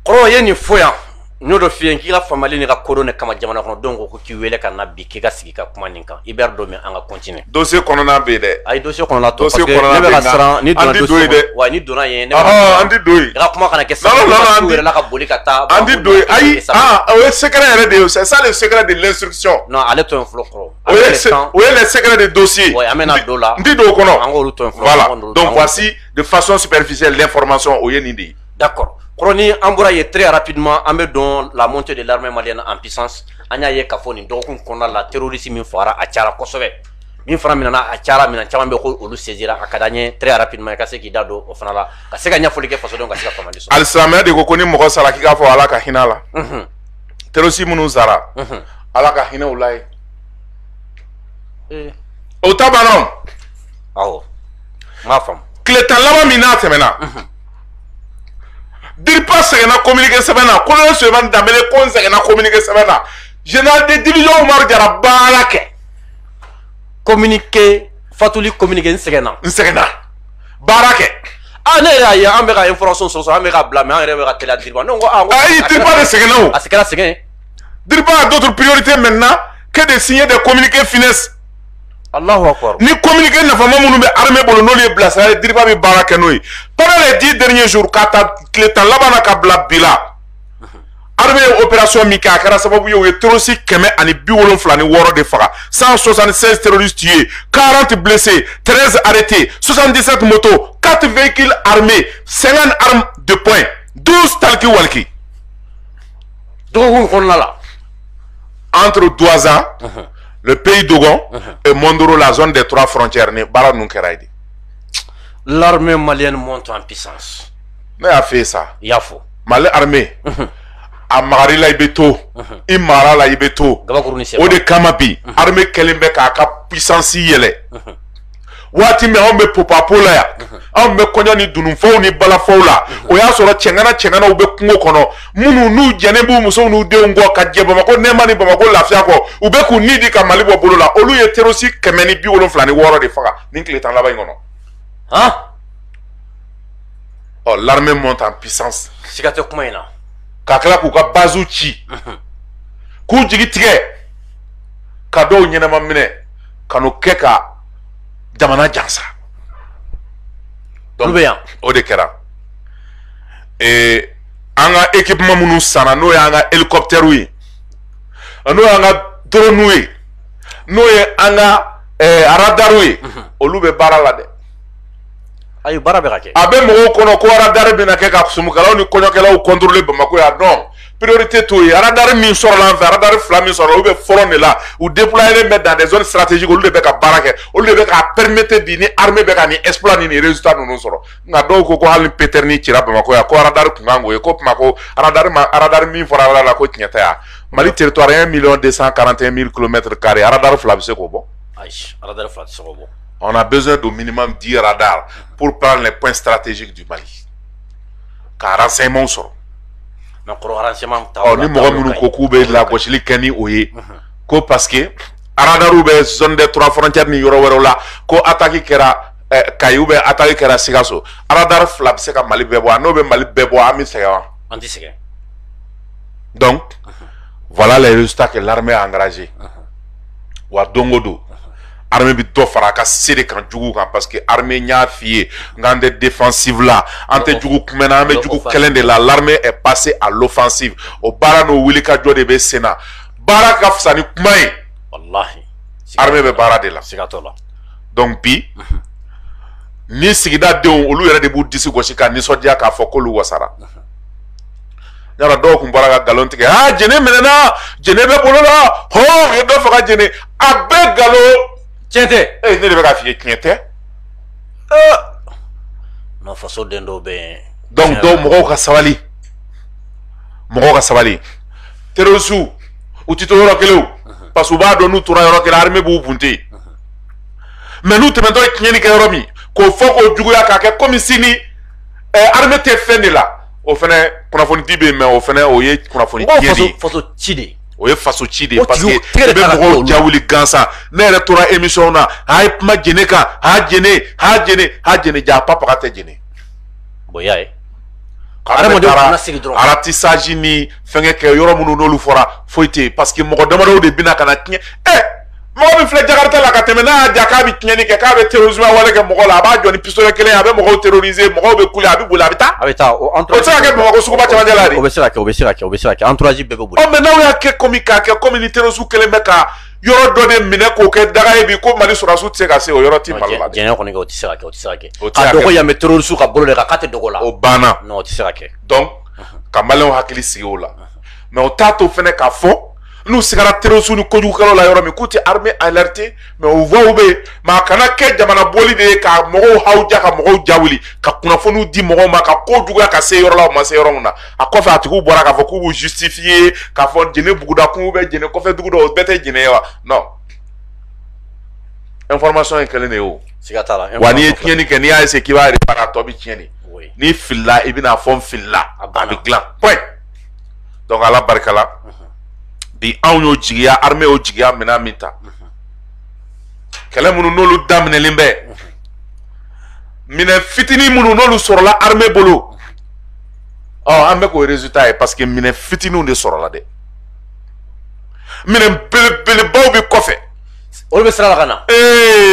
kɔrɔ ye nin fɔ yan n y'o dɔ f'i ye k'i ka faamuyali n'i ka kodɔn de kama jamana kɔnɔdenw ko k'i wele ka na bi k'i ka sigi ka kuma nin kan i bɛ don min an ka continuer dossier kɔnɔna bɛ yen dɛ ayi dossier kɔnɔna to parce que ne bɛ ka siran ni donna dossier kɔnɔ wa ni donna yen ne an ti don yen i ka kuma kana kɛ sisan an yɛrɛ la ka boli ka taa an ti don yen ayi o ye secret yɛrɛ de ye c'est ça le secret de l'instruction non ale to yen fɔlɔ kɔrɔ o ye le secret de dossier an bɛna don la n ti don o kɔnɔ an k'olu to yen fɔlɔ voilà donc voici de façon superficielle l'information o ye nin de ye d'accord Chroni Amboura est très rapidement dans la montée de l'armée malienne en puissance. Anya ye kafoni donc on a la terrorisme min fara a cara kosove. Min fara minana a cara minan chama be ko olu saisira akadanye très rapidement ka se ki dado o fana la ka se ka nya folike faso donc ka se ka commande so. Al salamé de ko ni mo sala ki ka fo ala ka hinala. Terrorisme nu zara. Ala ka hina ulai. O tabanon. Awo. Ma fam. Kletan lama mina temena. Dirpa segena communiquer sebena colonel Suleiman Dambélé kon segena communiquer sebena général de division Omar Diarra barake communiquer fatuli communiquer segena barake ah ne ya ambe ka information so ambe ka blâme en rebe ka télé dirba non il dirpa de segena o asikala segena dirpa a d'autres priorités maintenant que de signer des communiqués finesse. Allahu Akbar. Ni communiqué n'a pas mon numé armée pour le nom de Blassa, dirba bi barake noi. Pendant les 10 derniers jours, kata kletan labana kabla bila. Armée opération Mika, car ça va vous y terroristes keme ani biwolon flani woro de faga. 176 terroristes tués, 40 blessés, 13 arrêtés, 77 motos, 4 véhicules armés, 50 armes de poing, 12 talki walki. Donc on a là. Entre Douaza, le pays d'Ogon et Mondoro, la zone des 3 frontières, l'armée malienne monte en puissance. Mais a fait ça. Il y a faux. Malais armée. A Marari la Ibeto. Imara la Ibeto. Ode Kamabi. Armée Kelimbe a puissance yele. Wati me on me popapola ya. On me konya ni dunufo ni balafo la. Oya soro chengana ube kungo kono. Munu nu jenebu muso nu de ngo kadje bamako nema ni bamako lafia ko. Ube ku nidi ka malibo bolo la. Olu ye terosi kemeni bi wolon flani woro de faga. Ninkle tan laba ngono. Hein? Oh, l'armée monte en puissance. Sikate kuma ina. Kakala ku ka bazu chi. Ku jigi tige. Kado nyenama mine. Kanu keka jamana jansa. Donc, o de kera. Anga équipement munu sana no ya anga hélicoptère wi. No ya anga drone wi. No ya anga radar wi. Olube bara la de. Ayo bara be kake. Abe mo kono ko radar be na ke ka sumukala ni konyo kala o contrôler Bamako ya non. Priorité to ya radar min sort là, radar flamme sort là, ou be foron là, ou déployer les mettre dans des zones stratégiques ou le be ka barake, ou le be ka permettre di ni armée be ka ni exploiter ni résultat non sort. Nga do ko hal Peter ni tira Bamako ya ko radar kungango e ko Bamako radar min fora la ko tinyata ya. Mali territoire 1 241 000 km², radar flamme c'est ko bon. Aïe, radar flamme c'est ko bon. On a besoin d'au minimum 10 radars pour prendre les points stratégiques du Mali. Car renseignement sort. Mais pour renseignement, ni mo munu ko kube la ko chili kani oye. Ko parce que radar ube zone des 3 frontières ni yoro wero la ko attaque kera kayube attaque kera sigaso. Radar flap se ka Mali bebo no be Mali bebo ami sega. Anti sega. Donc voilà les résultats que l'armée a engagés. Wa dongodo. Armée bi do fara ka sere kan jugu kan parce que armée nya fié ngande défensive là ante jugu kumena ame jugu kelende la l'armée est passée à l'offensive au bara no wilika jode be sena bara ka fsani kumai wallahi armée be bara de la sigatola donc bi ni sigida de olu yere de bu disi gosi kan ni sodia ka fokolu wasara yara do kum bara ga galon tike jene menena jene be bolola ho ye do faka jene abe galo Tiente. Ne devait pas fier tiente. Non, façon d'endo ben. Donc, moro ka savali. Moro ka savali. Terosu. Ou tito yoro kelo. Parce que ba do nous toura yoro kelo armée bu punte. Mais nous te mettons kinyeni ka yoro mi. Ko foko jugu ya ka ke comme si ni armée te fene là. Au fene kuna foni dibe mais au fene oye kuna foni kinyeni. Façon chidi. Oye faso chide parce que be mo jawuli gansa ne re tora émission na hay ma jene ka ha jene ja papa ka te jene boya e arati sajini fenge ke yoro munu no lu fora foite parce que mo dama do de bina kana tinye mo bi fle jagarta la ka temena ja ka bi tinye ke ka be terrorisme wala ke mo la ba joni pistolet kele abe mo terroriser mo be kula abi bula abita entre ça ke mo ko suko ba tama jalari obesira entourage bebe bula o me na ya ke komika ke communauté rosu kele meka yoro do de mine ko ke daga e bi ko mali sura su tse ka se o yoro ti malala jene ko tisira ke a dogo ya me terroriste ka bolo le ka kate dogo la o bana non tisira ke donc ka malɛnw hakili sigi o la mais o t'a to fɛnɛ k'a fɔ n'u sigara terroriste ni kojugukɛlaw la yɔrɔ min k'u tɛ armée alerté mais o voix bɛ yen mais a kana kɛ jamana bɔli de ye ka mɔgɔw hawuja ka mɔgɔw jawuli ka kunnafoniw di mɔgɔw ma ka ko juguya ka se yɔrɔ la o ma se yɔrɔ min na a kɔfɛ a tigiw bɔra k'a fɔ k'u b'u justifier k'a fɔ jɛnɛ bugudakun bɛ jɛnɛ kɔfɛ dugu dɔ o bɛɛ tɛ jɛnɛ ye wa non information ye kelen de ye o wa n'i ye tiɲɛni kɛ n'i y'a essayer k'i b'a réparer a tɔ bɛ tiɲɛ de n'i filila i bɛna fɔ n filila a bɛ dilan point donc ala barika la bi anw y'o jigiya armée y'o jigiya minɛn min ta kɛlɛ minnu n'olu daminɛlen bɛ minɛn fitinin minnu n'olu sɔrɔla armée bolo an bɛ k'o résultat ye parce que minɛn fitininw de sɔrɔla dɛ minɛn belebelebaw bɛ kɔfɛ olu bɛ sira la ka na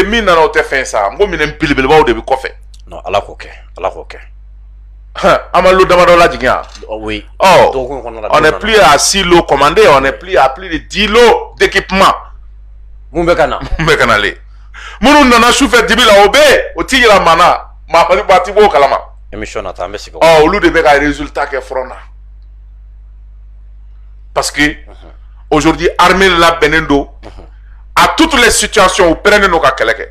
min nana o tɛ fɛn sa n ko minɛn belebelebaw de bɛ kɔfɛ non ala k'o kɛ ala k'o kɛ an ma lot damadɔ lajigin yan oui on n'est plus à 6 lots commandés on est plus à plus de 10 lots d'équipement mun bɛ ka na le minnu nana sufɛ dibi la o bɛ yen o t'i yira maa na maa mali ba ti b'o kalama émission na ta an bɛ sigi olu de bɛ ka résultat kɛ front na parce que aujourd'hui armée labɛnnen don à toutes les situations u pɛrɛnnen don ka kɛlɛ kɛ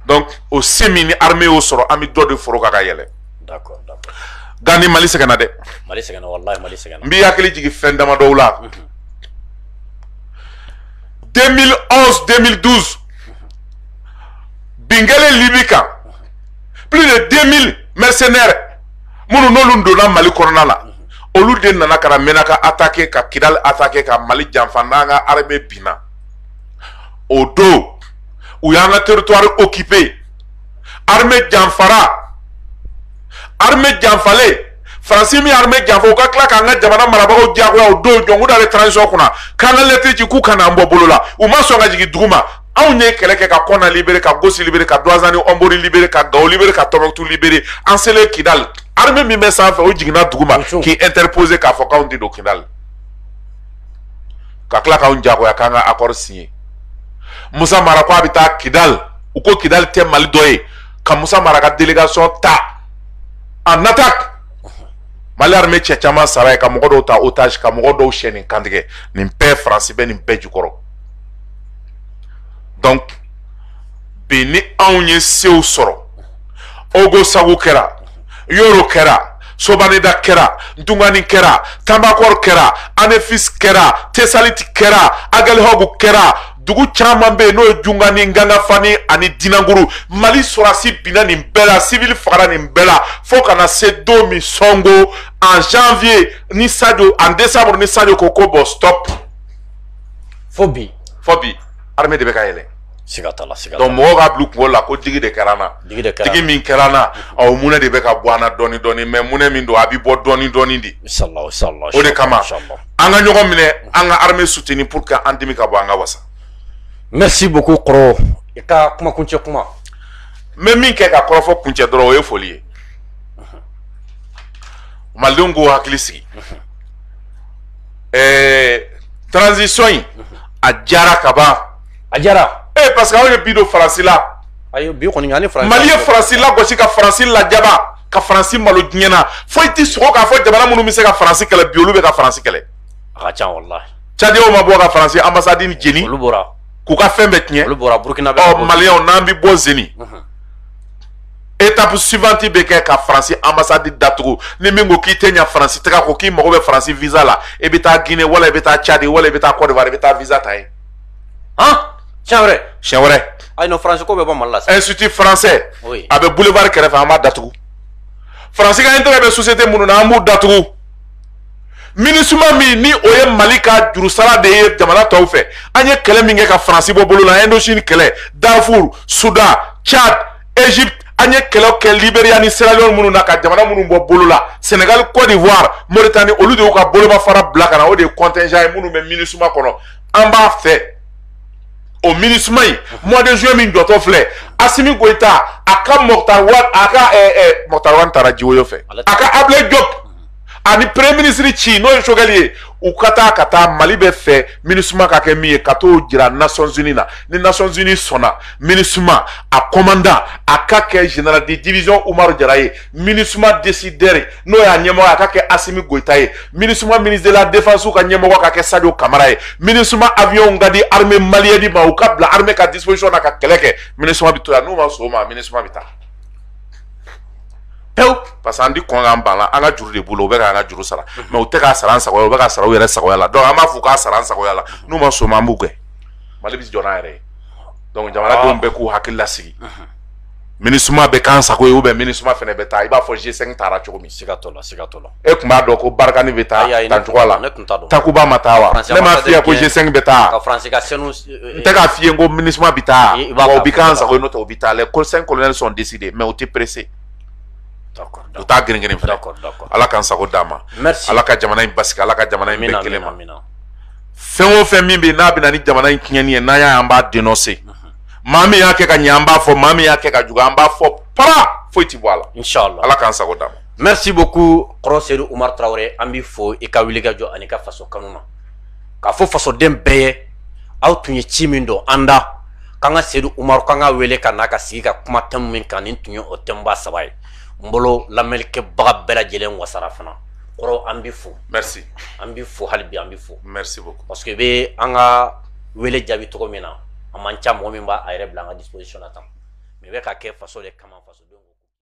donc o se min ni armée y'o sɔrɔ an bɛ dɔ de foro kan ka yɛlɛ d'accord gani mali sɛgɛnna dɛ mali sɛgɛnna wallahi mali sɛgɛnna n b'i hakili jigin fɛn damadɔw la 2011-2012 bingele libi kan plus de 2000 mercenaires minnu n'olu donna mali kɔnɔna la olu de nana ka na Menaka attaquer ka Kidal attaquer ka mali janfa n'an ka armée binna o don u y'an ka territoire occupé armée janfara armée janfale Faransi mi armée janfa u ka tila k'an ka jamana marabagaw diyagoya o don jɔnku dalen transition kunna k'an ka lettre ci k'u kana an bɔ bolo la u ma sɔn ka jigin dugu ma anw ye kɛlɛ kɛ ka Kɔna libéré ka Gosi libéré ka Douazani Ombori libéré ka Gao libéré ka Tombouctou libéré an selen Kidal armée min bɛ sanfɛ o jiginna dugu ma k'i interposer k'a fɔ k'anw tɛ don Kidal ka tila k'anw diyagoya k'an ka accord signé Musa Mara ko a bɛ taa Kidal u ko Kidal tɛ Mali dɔ ye ka Musa Mara ka délégation ta en attaque Mali armée cɛ caman sara ye ka mɔgɔ dɔw ta otage ka mɔgɔ dɔw siyɛ nin kantigɛ nin bɛɛ Faransi bɛ nin bɛɛ jukɔrɔ donc bi ni anw ye sew sɔrɔ Ogo Sagu kɛra Yoro kɛra Sobanida kɛra Ntungani kɛra Tambakɔr kɛra Anefis kɛra Tesaliti kɛra Agalihogu kɛra dugu caman bɛ yen n'o ye Jungani Ngangafani ani Dinanguru Mali sɔrasi binna nin bɛɛ la civil fagara nin bɛɛ la fo kana se don min Songo en janvier ni Sadio en décembre ni Sadio ko ko bon stop fo bi armée de bɛ ka yɛlɛ siga t'a la donc mɔgɔw ka bila u kunkolo la ko digi de kɛra n na digi min kɛra n na munɛ de bɛ ka bɔ an na dɔɔni dɔɔni mais munɛ min don a bɛ bɔ dɔɔni dɔɔni de o de kama an ka ɲɔgɔn minɛ an ka armée soutenir pour que an dimi ka bɔ an ka wasa. Merci beaucoup Kɔrɔ i ka kuma kuncɛ kuma n bɛ min kɛ ka kɔrɔfɔ kuncɛ dɔrɔn o ye foli ye malidenw k'u hakili sigi transition in a diyara ka ban a diyara parce que anw ye bi don Faransi la ayi bi kɔni an ni Faransi Mali ye Faransi lagosi ka Faransi lajaba ka Faransi malo diɲɛ na foyi tɛ sɔgɔ k'a fɔ jamana minnu bɛ se ka Faransi kɛlɛ bi olu bɛ ka Faransi kɛlɛ a ka ca wallahi Tchadien ma bɔ ka Faransi ambassade ni jeni olu bɔra k'u ka fɛn bɛɛ tiɲɛ olu bɔra Burkina bɛ Maliyɛnw n'an bɛ bɔ Zeni étape suivante bɛ kɛ ka Faransi ambassade datugu ni min ko k'i tɛ ɲɛ Faransi tɛgɛ ko k'i mago bɛ Faransi visa la i bɛ taa Guinée wala i bɛ taa Tchad wala i bɛ taa Côte d'Ivoire i bɛ taa visa ta ye tiɲɛ wɛrɛ ayi non Faransi ko bɛ bɔ Mali la institut français a bɛ boulevard kɛrɛfɛ an b'a datugu Faransi ka intérêt bɛ société minnu na an b'u datugu MINUSMA min ni o ye Mali ka jurusara de ye jamana tɔw fɛ an ye kɛlɛ min kɛ ka Faransi bɔ bolo la Indochine kɛlɛ Darfour Soudan Tchad Égypte an ye kɛlɛ kɛ Libéria ni Sierra Leone minnu na ka jamana minnu bɔ bolo la Sénégal Côte d'Ivoire Mauritanie olu de y'u ka bolomafara bila ka na o de ye contingent ye minnu bɛ MINUSMA kɔnɔ an b'a fɛ o MINUSMA in mois de juin min jɔtɔ filɛ Assimi Goïta a ka Mokhtar Wade taara Djiwoyo fɛ a ka Ablaye Diop ani premier ministre ci n'o ye Choguel ye u kata Mali bɛ fɛ MINUSMA ka kɛ min ye ka t'o jira Nations Unies na ni Nations Unies sɔnna MINUSMA a commandant a ka kɛ général de division Umaru Jara ye MINUSMA décideur n'o y'a ɲɛmɔgɔ a ka kɛ Assimi Goïta ye MINUSMA ministre de la défense ka ɲɛmɔgɔ ka kɛ Sadio Kamara ye MINUSMA avion ka di armée malienne ma u ka bila armée ka disposition na ka kɛlɛ kɛ MINUSMA bɛ to yan n'u ma sɔn o ma MINUSMA bɛ taa pewu parce que an di kɔn k'an ban la an ka juru de bolo u bɛ k'an ka juru sara mais u tɛ k'a sara an sagoya u bɛ k'a sara u yɛrɛ sagoya la donc an b'a fɔ k'a sara an sagoya la n'u ma sɔn o ma an b'u gɛn Mali bɛ jɔ n'an yɛrɛ ye donc jamanadenw bɛɛ k'u hakili lasigi MINUSMA bɛ k'an sago ye ou bien MINUSMA fɛnɛ bɛ taa i b'a fɔ G5 taara cogo min siga t'o la e tun b'a dɔn ko Barkani bɛ taa tancogo la Takuba ma taa wa ne m'a f'i ye ko G5 bɛ taa n tɛ k'a f'i ye ko MINUSMA bɛ taa wa u bɛ k'an sago ye n'o tɛ u bɛ taa les 5 colonels sont décidés mais u tɛ pressé u t'a geren fɛnɛ Ala k'an sago d'a ma Ala ka jamana in basigi Ala ka jamana in bɛɛ kelen ma fɛn o fɛn min bɛ yen n'a bɛ na ni jamana in tiɲɛni ye n'an y'a ye an b'a dénoncer maa min y'a kɛ ka ɲɛ an b'a fɔ maa min y'a kɛ ka jugu an b'a fɔ para foyi ti bɔ a la inchallah Ala k'an sago d'a ma merci beaucoup kɔrɔ Seydou Umar Traoré an b'i fo i ka wuli ka jɔ ani ka faso kanu na k'a fɔ fasoden bɛɛ ye aw tun ye ci min dɔn an da k'an ka Seydou Umar k'an ka wele ka n'a ka sigi ka kuma thème min kan nin tun ye o thème ba saba ye n bolo lamɛnlikɛbaga bɛɛ lajɛlen wasara fana kɔrɔ an b'i fo merci an b'i fo hali bi an b'i fo merci beaucoup parce que i bɛ an ka wele jaabi cogo min na a man ca mɔgɔ min b'a a yɛrɛ bila an ka disposition na tan mais i bɛ ka kɛ faso de kama fasodenw